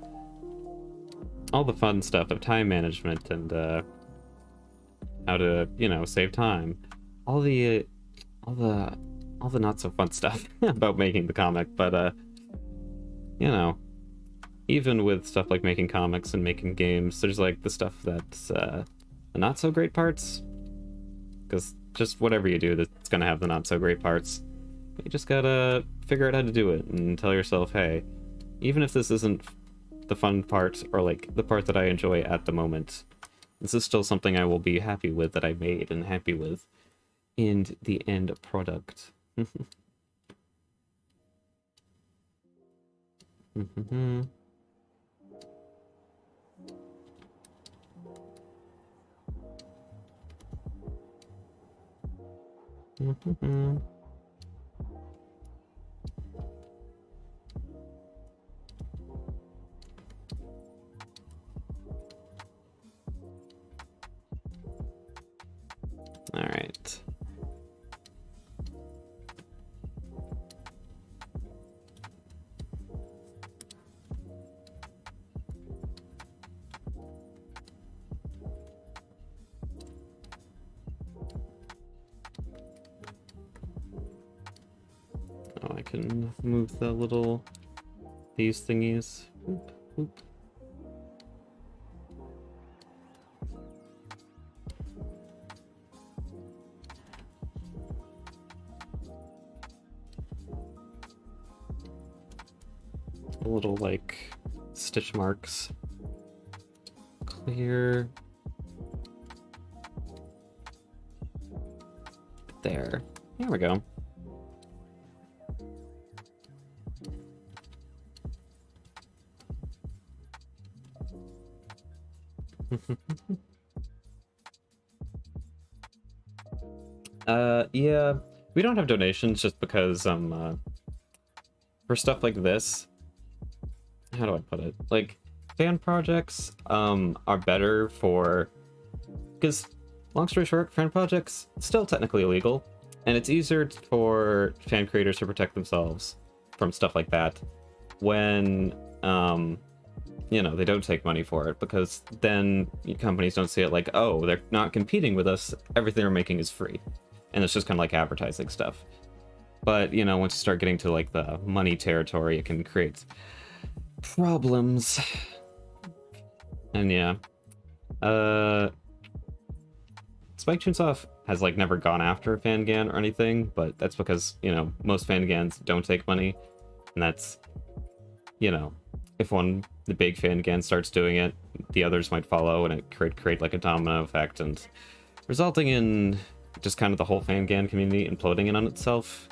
A: fun stuff of time management and how to, you know, save time. All the not so fun stuff about making the comic, but you know, even with stuff like making comics and making games, there's like the stuff that's the not so great parts, because just whatever you do, that's gonna have the not so great parts. You just gotta figure out how to do it and tell yourself, hey, even if this isn't the fun part or like the part that I enjoy at the moment, this is still something I will be happy with, that I made and happy with in the end product. All right. Oh, I can move these thingies. Oop, oop. Little like stitch marks. Clear. There we go. Yeah, we don't have donations just because for stuff like this, how do I put it? Like, fan projects are better because long story short, fan projects still technically illegal, and it's easier for fan creators to protect themselves from stuff like that when you know, they don't take money for it, because then companies don't see it like, oh, they're not competing with us, everything they're making is free, and it's just kind of like advertising stuff. But, you know, once you start getting to, like, the money territory, it can create problems. And yeah. Spike Chunsoft has, like, never gone after a Fangan or anything, but that's because, you know, most Fangans don't take money. And that's, you know, if the big Fangan starts doing it, the others might follow, and it could create, like, a domino effect, and resulting in just kind of the whole Fangan community imploding in on itself.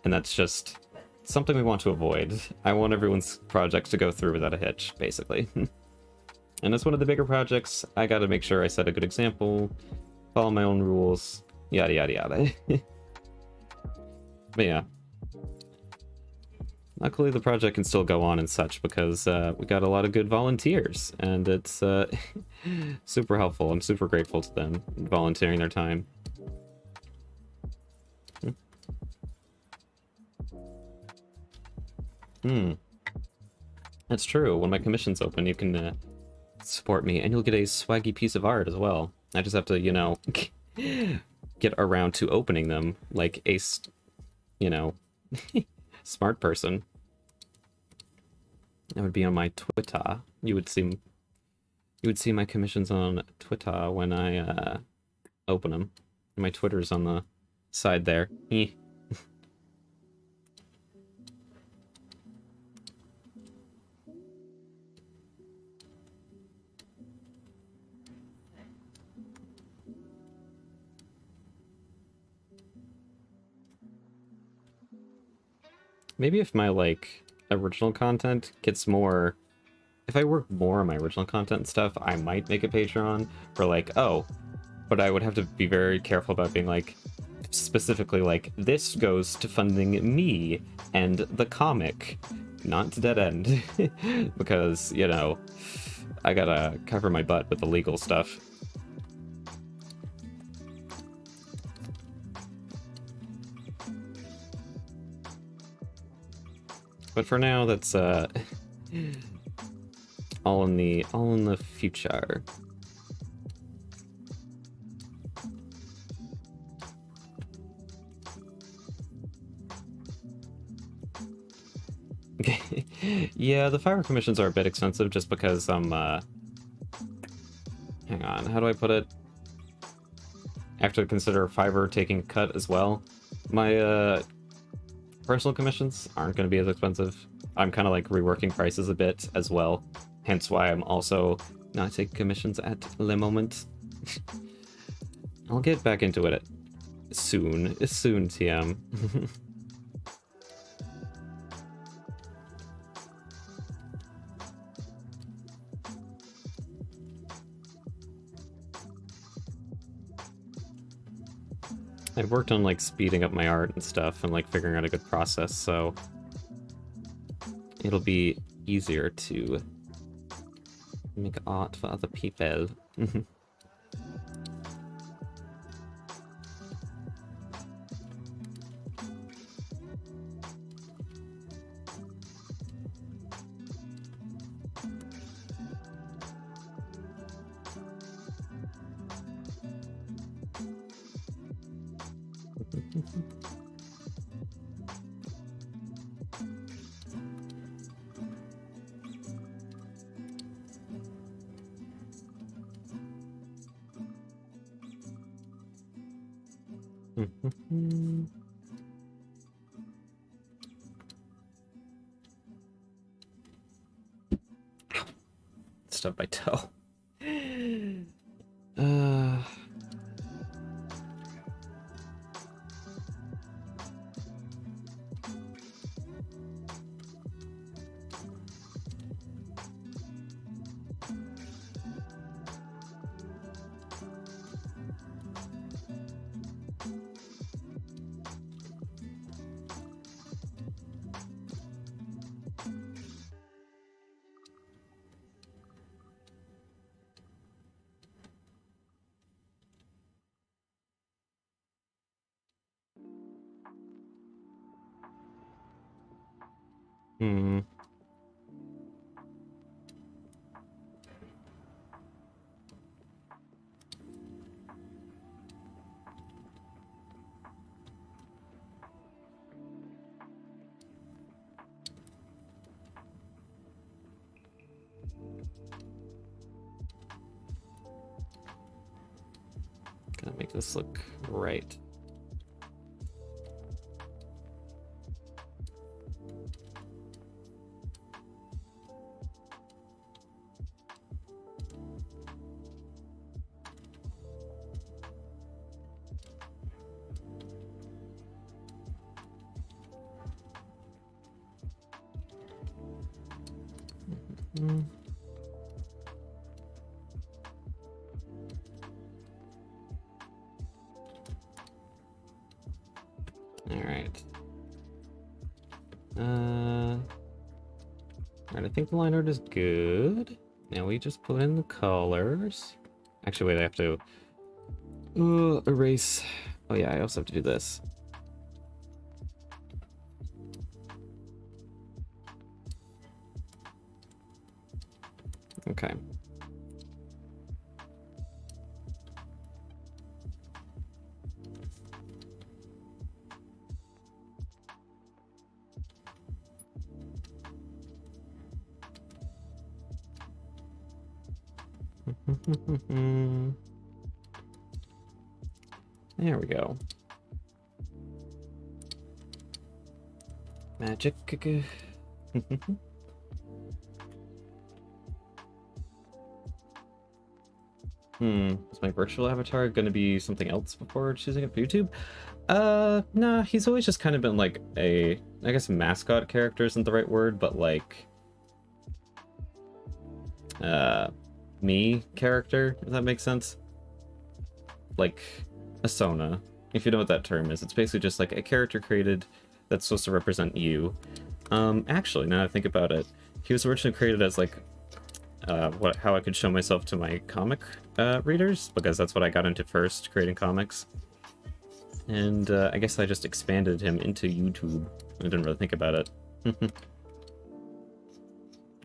A: And that's just something we want to avoid. I want everyone's projects to go through without a hitch, basically. And as one of the bigger projects, I gotta make sure I set a good example, follow my own rules, yada yada yada. But yeah. Luckily the project can still go on and such because we got a lot of good volunteers, and it's super helpful. I'm super grateful to them volunteering their time. That's true. When my commission's open, you can support me, and you'll get a swaggy piece of art as well. I just have to, you know, get around to opening them like a, you know, smart person. That would be on my Twitter. You would see my commissions on Twitter when I open them. My Twitter's on the side there. Maybe if my, like, original content gets more... If I work more on my original content and stuff, I might make a Patreon for, like, oh, but I would have to be very careful about being, like, specifically, like, this goes to funding me and the comic, not to Dead End. Because, you know, I gotta cover my butt with the legal stuff. But for now, that's all in the future. Yeah, the fire commissions are a bit expensive just because I'm hang on, how do I put it? I have to consider Fiverr taking a cut as well. My personal commissions aren't going to be as expensive. I'm kind of like reworking prices a bit as well, hence why I'm also not taking commissions at the moment. I'll get back into it soon, TM. I've worked on, like, speeding up my art and stuff and, like, figuring out a good process, so it'll be easier to make art for other people. Stubbed my toe. make this look right. Alright. Alright, I think the line art is good. Now we just put in the colors. Actually, wait, I have to erase. Oh yeah, I also have to do this. Okay. There we go. Magic. Is my virtual avatar gonna be something else before choosing it for YouTube? Nah, he's always just kind of been like a, I guess mascot character isn't the right word, but like, me character, if that makes sense. Like, a Sona, if you know what that term is. It's basically just like a character created that's supposed to represent you. Actually, now that I think about it, he was originally created as like, how I could show myself to my comic readers, because that's what I got into first, creating comics. And I guess I just expanded him into YouTube. I didn't really think about it.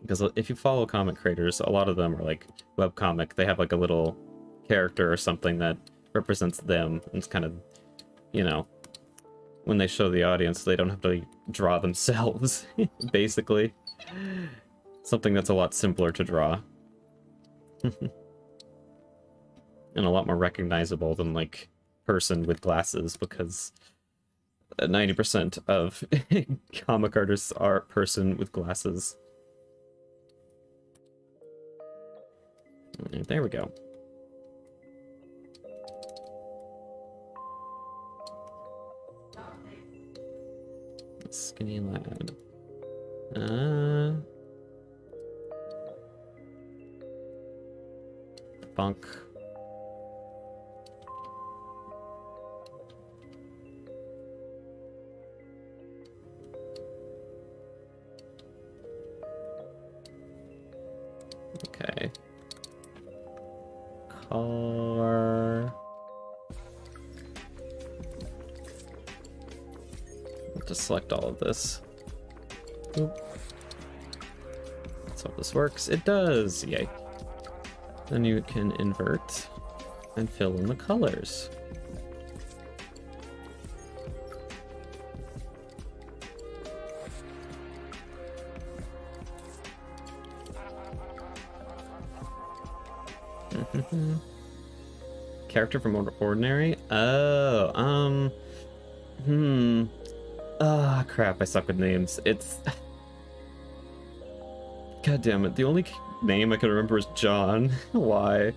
A: Because if you follow comic creators, a lot of them are like webcomic. They have like a little character or something that represents them. It's kind of, you know, when they show the audience, they don't have to draw themselves, basically. Something that's a lot simpler to draw. And a lot more recognizable than, like, person with glasses, because 90% of comic artists are person with glasses. There we go. Skinny lad. Bunk. Okay. Car. To select all of this. Oop. Let's hope this works. It does! Yay. Then you can invert and fill in the colors. Character from Ordinary? Oh, ah, crap, I suck with names. It's... God damn it, the only name I can remember is John. Why?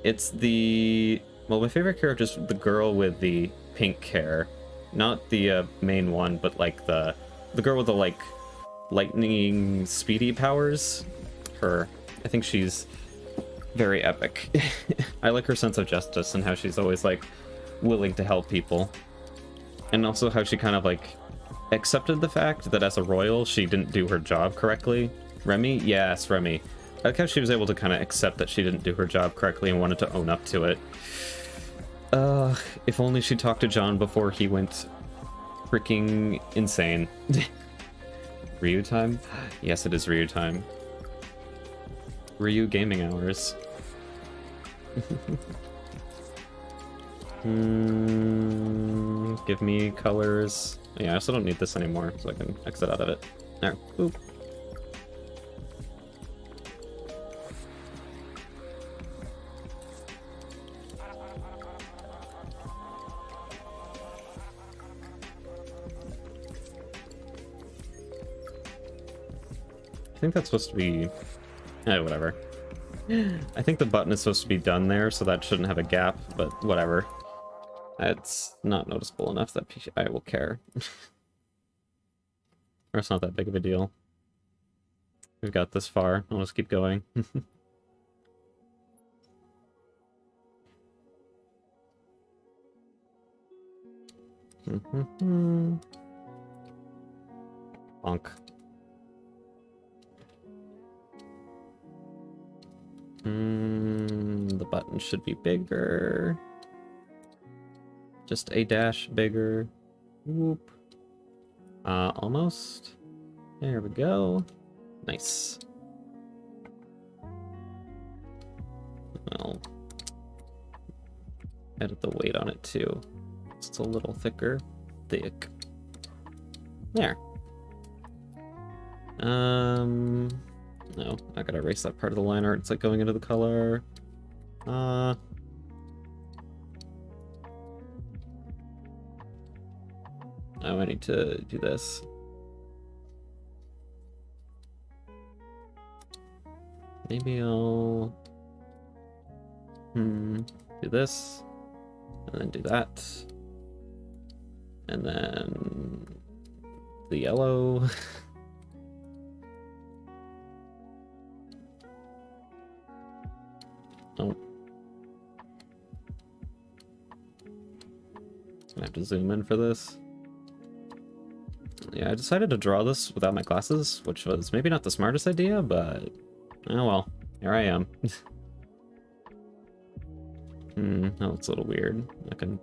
A: It's the... Well, my favorite character is the girl with the pink hair. Not the main one, but like the girl with the like lightning speedy powers. Her. I think she's very epic. I like her sense of justice and how she's always like willing to help people. And also how she kind of like accepted the fact that as a royal she didn't do her job correctly. Remy? Yes, Remy. I like how she was able to kind of accept that she didn't do her job correctly and wanted to own up to it. If only she talked to John before he went freaking insane. Ryu time? Yes, it is Ryu time. Ryu gaming hours. Give me colors. Yeah, I also don't need this anymore, so I can exit out of it. There. Boop. I think that's supposed to be... whatever. I think the button is supposed to be done there, so that shouldn't have a gap, but whatever. It's not noticeable enough that I will care. Or it's not that big of a deal. We've got this far. I'll just keep going. Bonk. The button should be bigger. Just a dash bigger. Whoop. Almost. There we go. Nice. I'll edit the weight on it too. It's a little thick. There. No, I gotta erase that part of the line art. It's like going into the color. Oh, I need to do this. Maybe I'll do this, and then do that, and then the yellow. Oh. I have to zoom in for this. Yeah, I decided to draw this without my glasses, which was maybe not the smartest idea, but oh well, here I am. Oh, it's a little weird. I can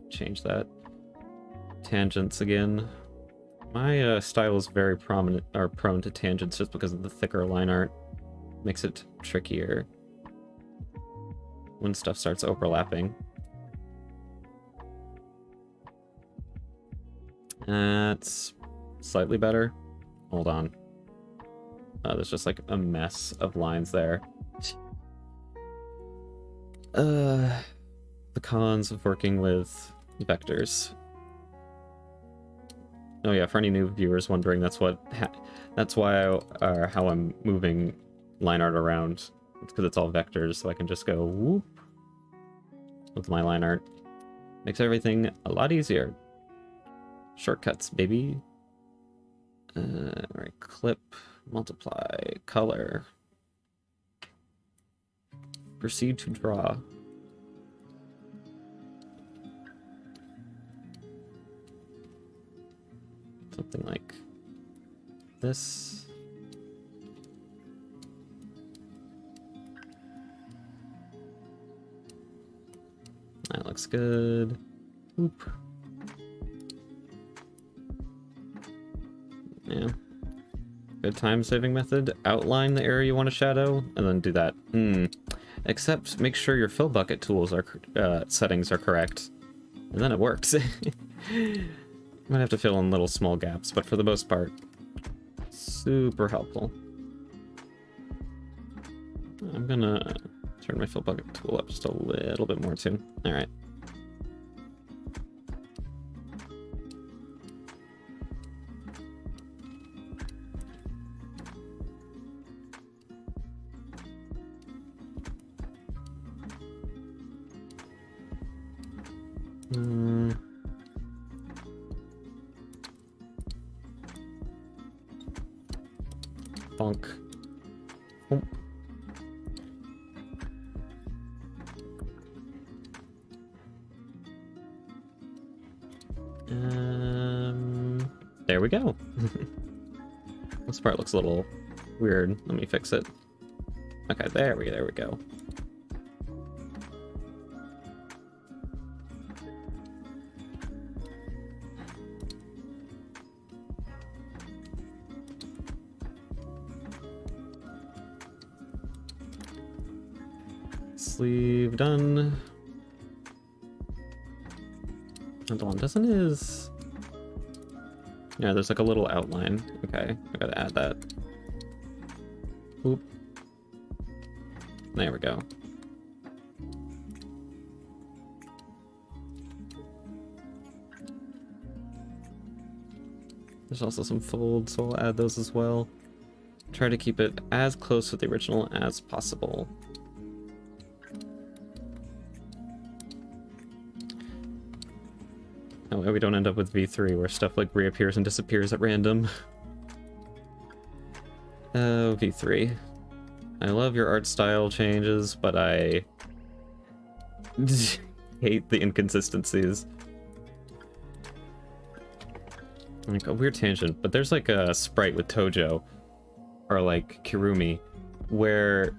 A: change that. Tangents again. My style is very prominent, or prone to tangents just because of the thicker line art. Makes it trickier when stuff starts overlapping. That's slightly better. Hold on. There's just like a mess of lines there. The cons of working with vectors. Oh yeah, for any new viewers wondering, that's why how I'm moving line art around. It's because it's all vectors, so I can just go whoop with my line art. Makes everything a lot easier. Shortcuts, baby. Alright, clip, multiply, color. Proceed to draw. Something like this. That looks good. Oop. Yeah. Good time-saving method. Outline the area you want to shadow, and then do that. Except make sure your fill bucket tools are settings are correct, and then it works. Might have to fill in little small gaps, but for the most part, super helpful. I'm gonna turn my fill bucket tool up just a little bit more too. All right. Bonk. Oh. There we go. This part looks a little weird. Let me fix it. Okay, there we go. Sleeve done. Hold on, doesn't his... Yeah, there's like a little outline. Okay, I gotta add that. Oop. There we go. There's also some folds, so I'll add those as well. try to keep it as close to the original as possible. That way we don't end up with V3 where stuff like reappears and disappears at random. Oh, V3. I love your art style changes, but I hate the inconsistencies. Like a weird tangent, but there's like a sprite with Tojo, or like Kirumi, where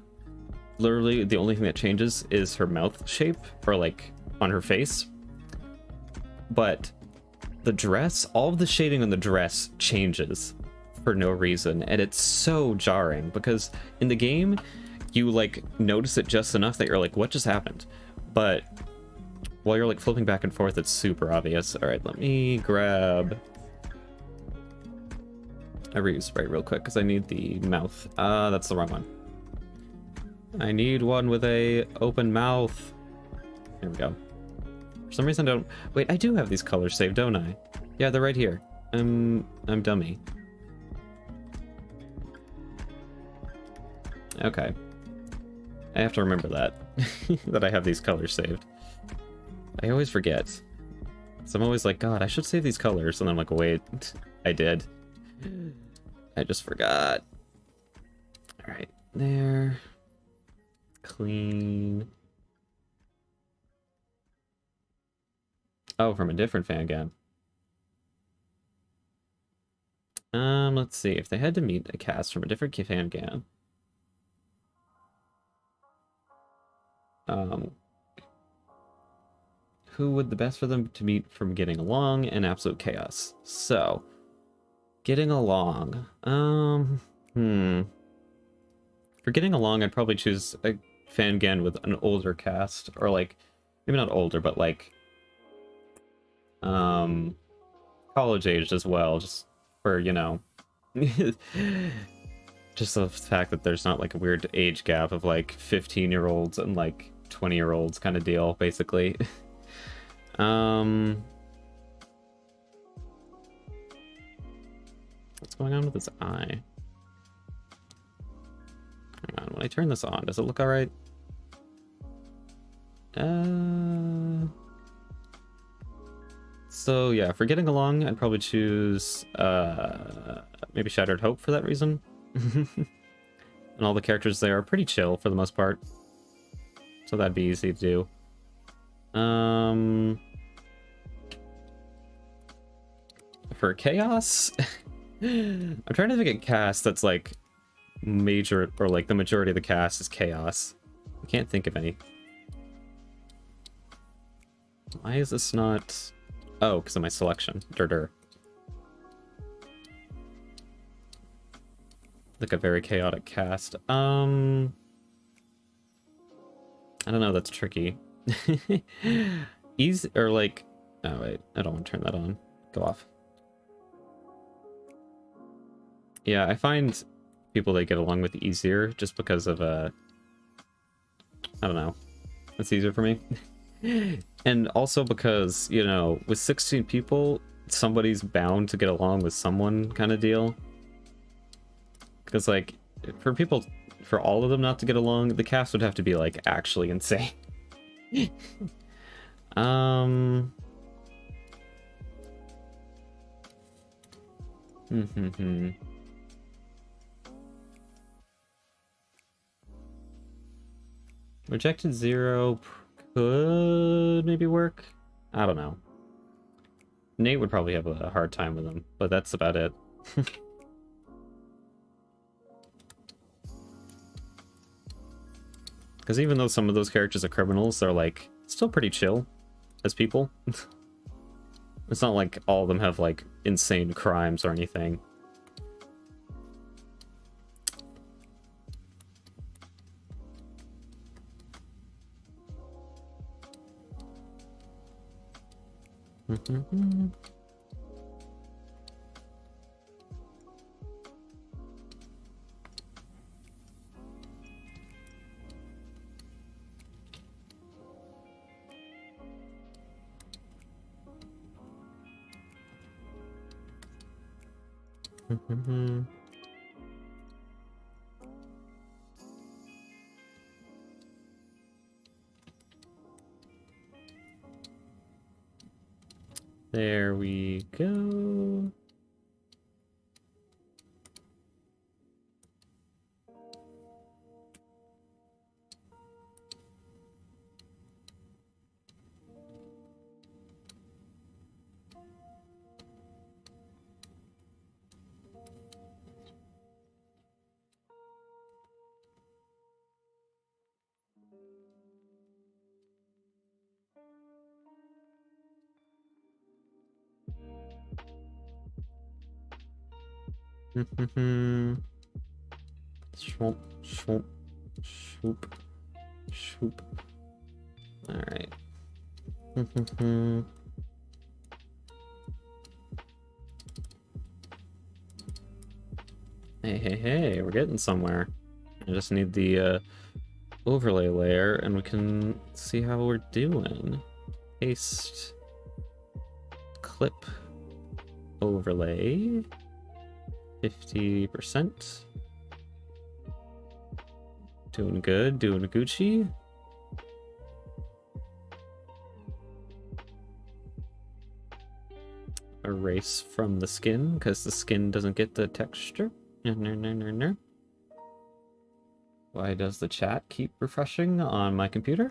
A: literally the only thing that changes is her mouth shape, or like on her face. But the dress, all of the shading on the dress changes for no reason, and it's so jarring because in the game you like notice it just enough that you're like, what just happened? But while you're like flipping back and forth, it's super obvious. All right, let me grab a Ryu sprite real quick because I need the mouth. That's the wrong one. I need one with a open mouth. There we go. For some reason I don't... Wait, I do have these colors saved, don't I? Yeah, they're right here. I'm dummy. Okay. I have to remember that. That I have these colors saved. I always forget. So I'm always like, God, I should save these colors. And I'm like, wait, I did. I just forgot. Alright, there. Clean. Oh, from a different fan game. Let's see. If they had to meet a cast from a different fan game. Who would the best for them to meet from Getting Along and Absolute Chaos? So, Getting Along. For Getting Along, I'd probably choose a fan game with an older cast, or like, maybe not older, but like, college aged as well, just for, you know, just the fact that there's not like a weird age gap of like 15-year-olds and like 20-year-olds kind of deal, basically. What's going on with this eye? Hang on, when I turn this on, does it look alright? So yeah, for Getting Along, I'd probably choose maybe Shattered Hope for that reason. And all the characters there are pretty chill for the most part. So that'd be easy to do. For Chaos, I'm trying to think of a cast that's like major, or like the majority of the cast is Chaos. I can't think of any. Why is this not... Oh, because of my selection. Durdur. Like a very chaotic cast. I don't know, that's tricky. Easy, or like... Oh, wait, I don't want to turn that on. Go off. Yeah, I find people that get along with easier just because of, I don't know. It's easier for me. And also because, you know, with 16 people, somebody's bound to get along with someone kind of deal. Because, like, for all of them not to get along, the cast would have to be, like, actually insane. Rejected Zero could maybe work. I don't know. Nate would probably have a hard time with him, but that's about it. Because even though some of those characters are criminals, they're like still pretty chill as people. It's not like all of them have like insane crimes or anything. There we go. Swoop, swoop, swoop, swoop. Alright. Hey, hey, hey, we're getting somewhere. I just need the overlay layer and we can see how we're doing. Paste. Clip. Overlay. 50%. Doing good, doing Gucci. Erase from the skin, because the skin doesn't get the texture. No. Why does the chat keep refreshing on my computer?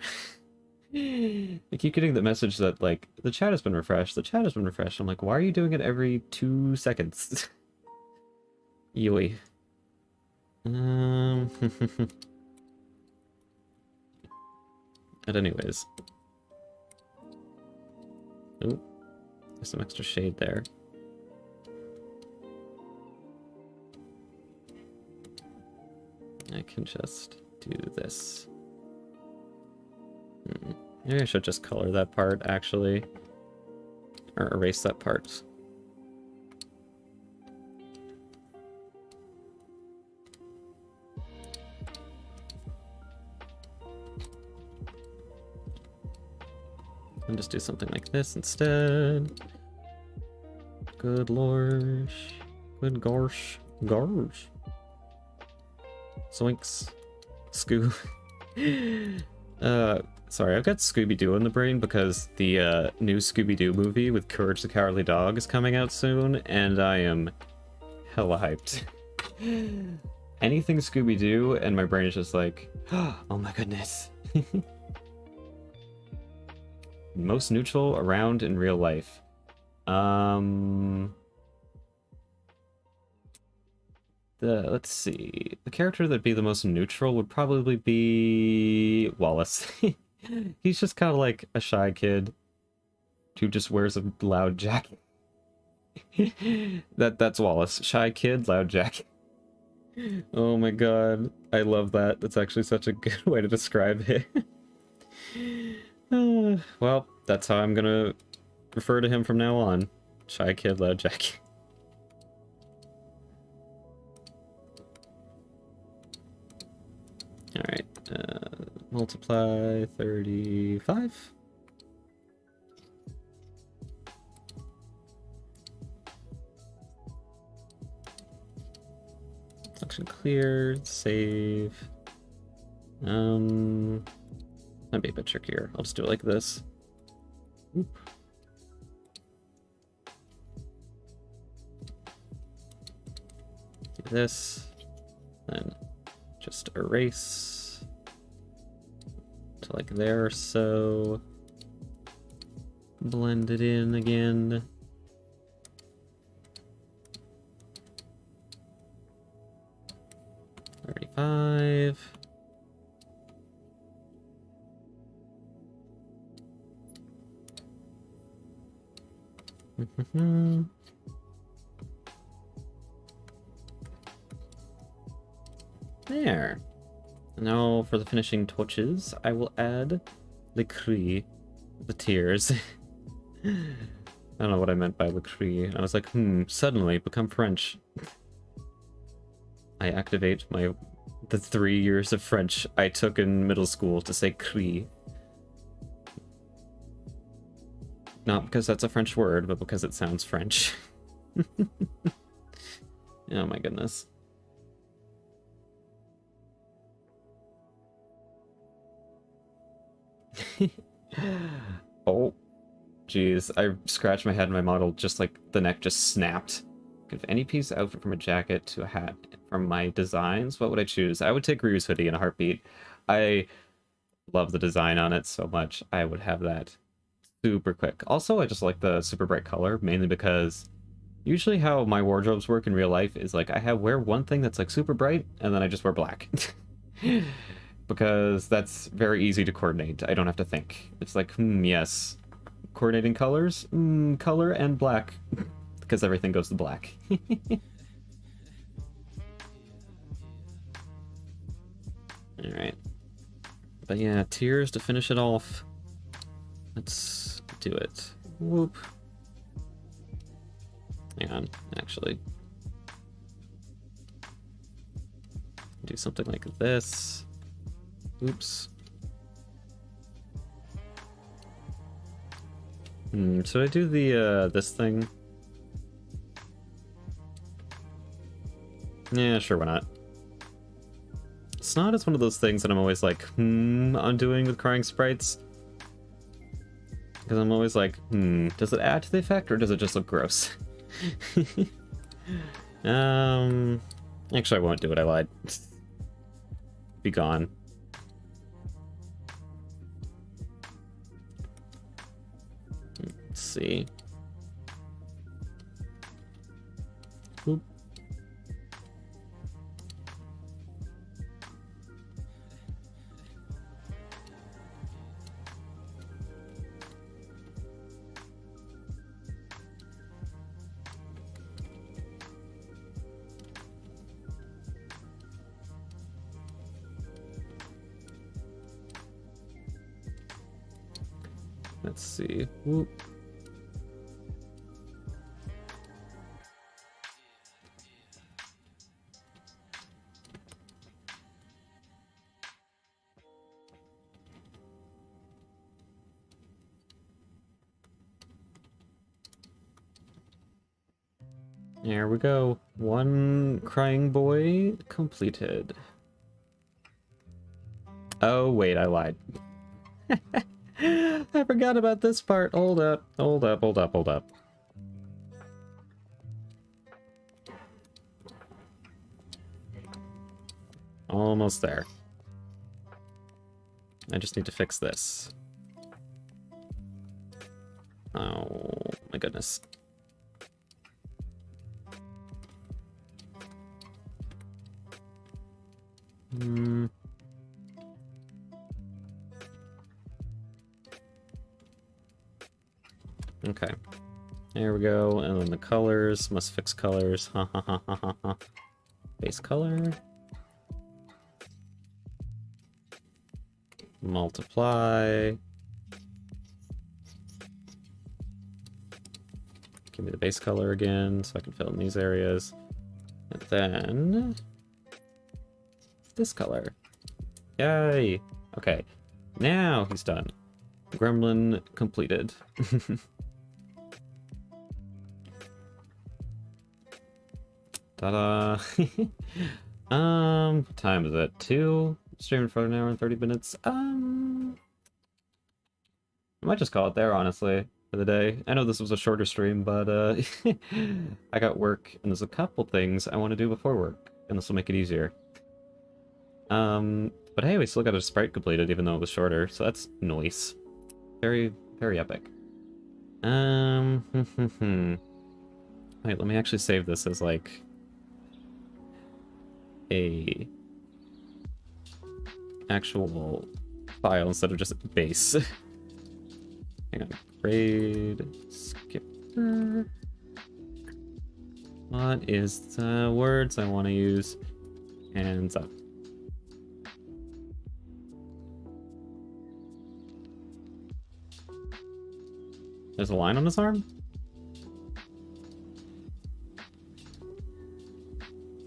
A: I keep getting the message that, like, the chat has been refreshed, the chat has been refreshed. I'm like, why are you doing it every 2 seconds? Yoy. But anyways. Ooh, there's some extra shade there. I can just do this. Maybe I should just color that part, actually. Or erase that part. And just do something like this instead. Good lord. Good gosh. Gosh. Zoinks. Scoo. Sorry, I've got Scooby-Doo in the brain because the new Scooby-Doo movie with Courage the Cowardly Dog is coming out soon, and I am hella hyped. Anything Scooby-Doo, and my brain is just like, oh my goodness. Most neutral around in real life. Let's see. The character that'd be the most neutral would probably be Wallace. He's just kind of like a shy kid who just wears a loud jacket. That's Wallace. Shy kid, loud jacket. Oh my god. I love that. That's actually such a good way to describe it. Well, that's how I'm gonna refer to him from now on. Shy kid, loud jacket. Alright, multiply 35. Selection clear, save. Might be a bit trickier. I'll just do it like this. Oop. Do this, then just erase to like there or so. Blend it in again. $35. There. Now for the finishing touches, I will add the cri, the tears. I don't know what I meant by le cri. I was like, suddenly become French. I activate the 3 years of French I took in middle school to say cri. Not because that's a French word, but because it sounds French. Oh my goodness. Oh, Jeez, I scratched my head and my model just like the neck just snapped. If any piece of outfit from a jacket to a hat from my designs, what would I choose? I would take Ryu's hoodie in a heartbeat. I love the design on it so much. I would have that super quick. Also, I just like the super bright color, mainly because usually how my wardrobes work in real life is like I wear one thing that's like super bright, and then I just wear black. Because that's very easy to coordinate. I don't have to think. It's like, yes. Coordinating colors? Color and black. Because everything goes to black. Alright. But yeah, tears to finish it off. Let's do it. Whoop. Hang on, actually. Do something like this. Oops. Should I do the, this thing? Yeah, sure, why not? Snot is one of those things that I'm always like, on doing with crying sprites. Because I'm always like, does it add to the effect, or does it just look gross? Actually, I won't do it, I lied. Be gone. Let's see. Oop. Let's see. Whoop. There we go. One crying boy completed. Oh, wait, I lied. I forgot about this part. Hold up, hold up, hold up, hold up. Almost there. I just need to fix this. Oh, my goodness. Okay. There we go. And then the colors. Must fix colors. Ha ha ha ha ha ha. Base color. Multiply. Give me the base color again so I can fill in these areas. And then this color. Yay! Okay. Now he's done. Gremlin completed. Ta-da! What time is it? 2? Streaming for an hour and 30 minutes. I might just call it there, honestly, for the day. I know this was a shorter stream, but I got work, and there's a couple things I want to do before work, and this will make it easier. But hey, we still got a sprite completed, even though it was shorter, so that's nice. Very, very epic. Wait, let me actually save this as, like, a actual file instead of just base. Hang on. Grade skipper. What is the words I want to use? Hands up. There's a line on his arm?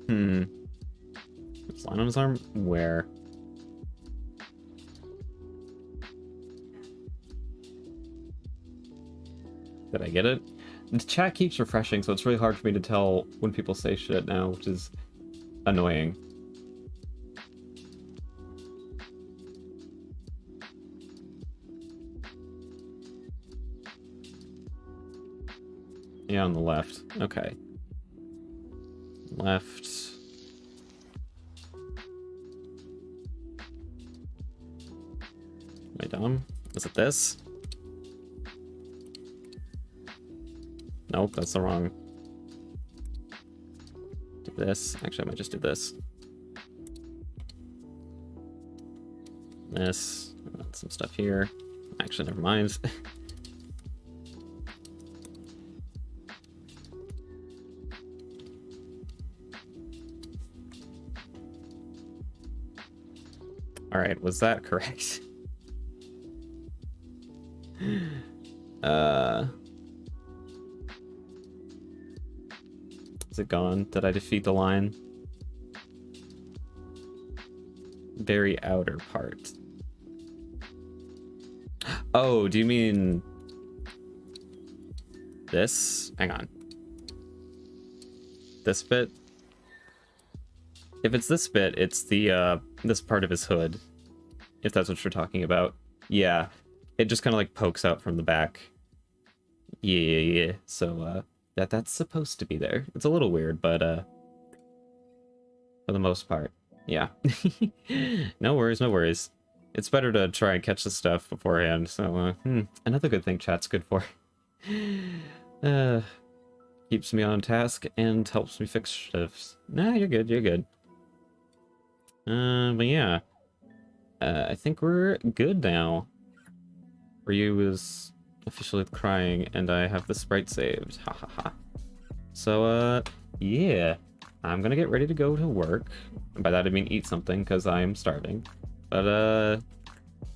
A: There's a line on his arm? Where? Did I get it? The chat keeps refreshing, so it's really hard for me to tell when people say shit now, which is annoying. Yeah, on the left. Okay. Left. Am I dumb? Is it this? Nope, that's the wrong. Do this. Actually, I might just do this. This. Some stuff here. Actually, never mind. Alright, was that correct? Is it gone? Did I defeat the line? Very outer part. Oh, do you mean this? Hang on. This bit? If it's this bit, it's the this part of his hood. If that's what you're talking about. Yeah. It just kind of like pokes out from the back. Yeah. So that's supposed to be there. It's a little weird, but for the most part, yeah. No worries, no worries. It's better to try and catch the stuff beforehand. So another good thing chat's good for. Keeps me on task and helps me fix shifts. Nah, you're good, you're good. But yeah. I think we're good now. Ryu is officially crying, and I have the sprite saved. Ha ha ha. So, yeah. I'm gonna get ready to go to work. And by that I mean eat something, because I'm starving. But,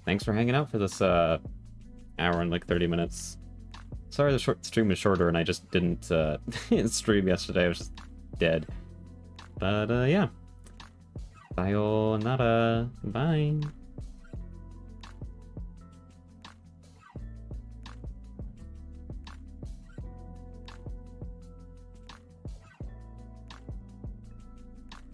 A: thanks for hanging out for this, hour and like 30 minutes. Sorry the stream was shorter and I just didn't, stream yesterday. I was just dead. But, yeah. Sayonara. Bye.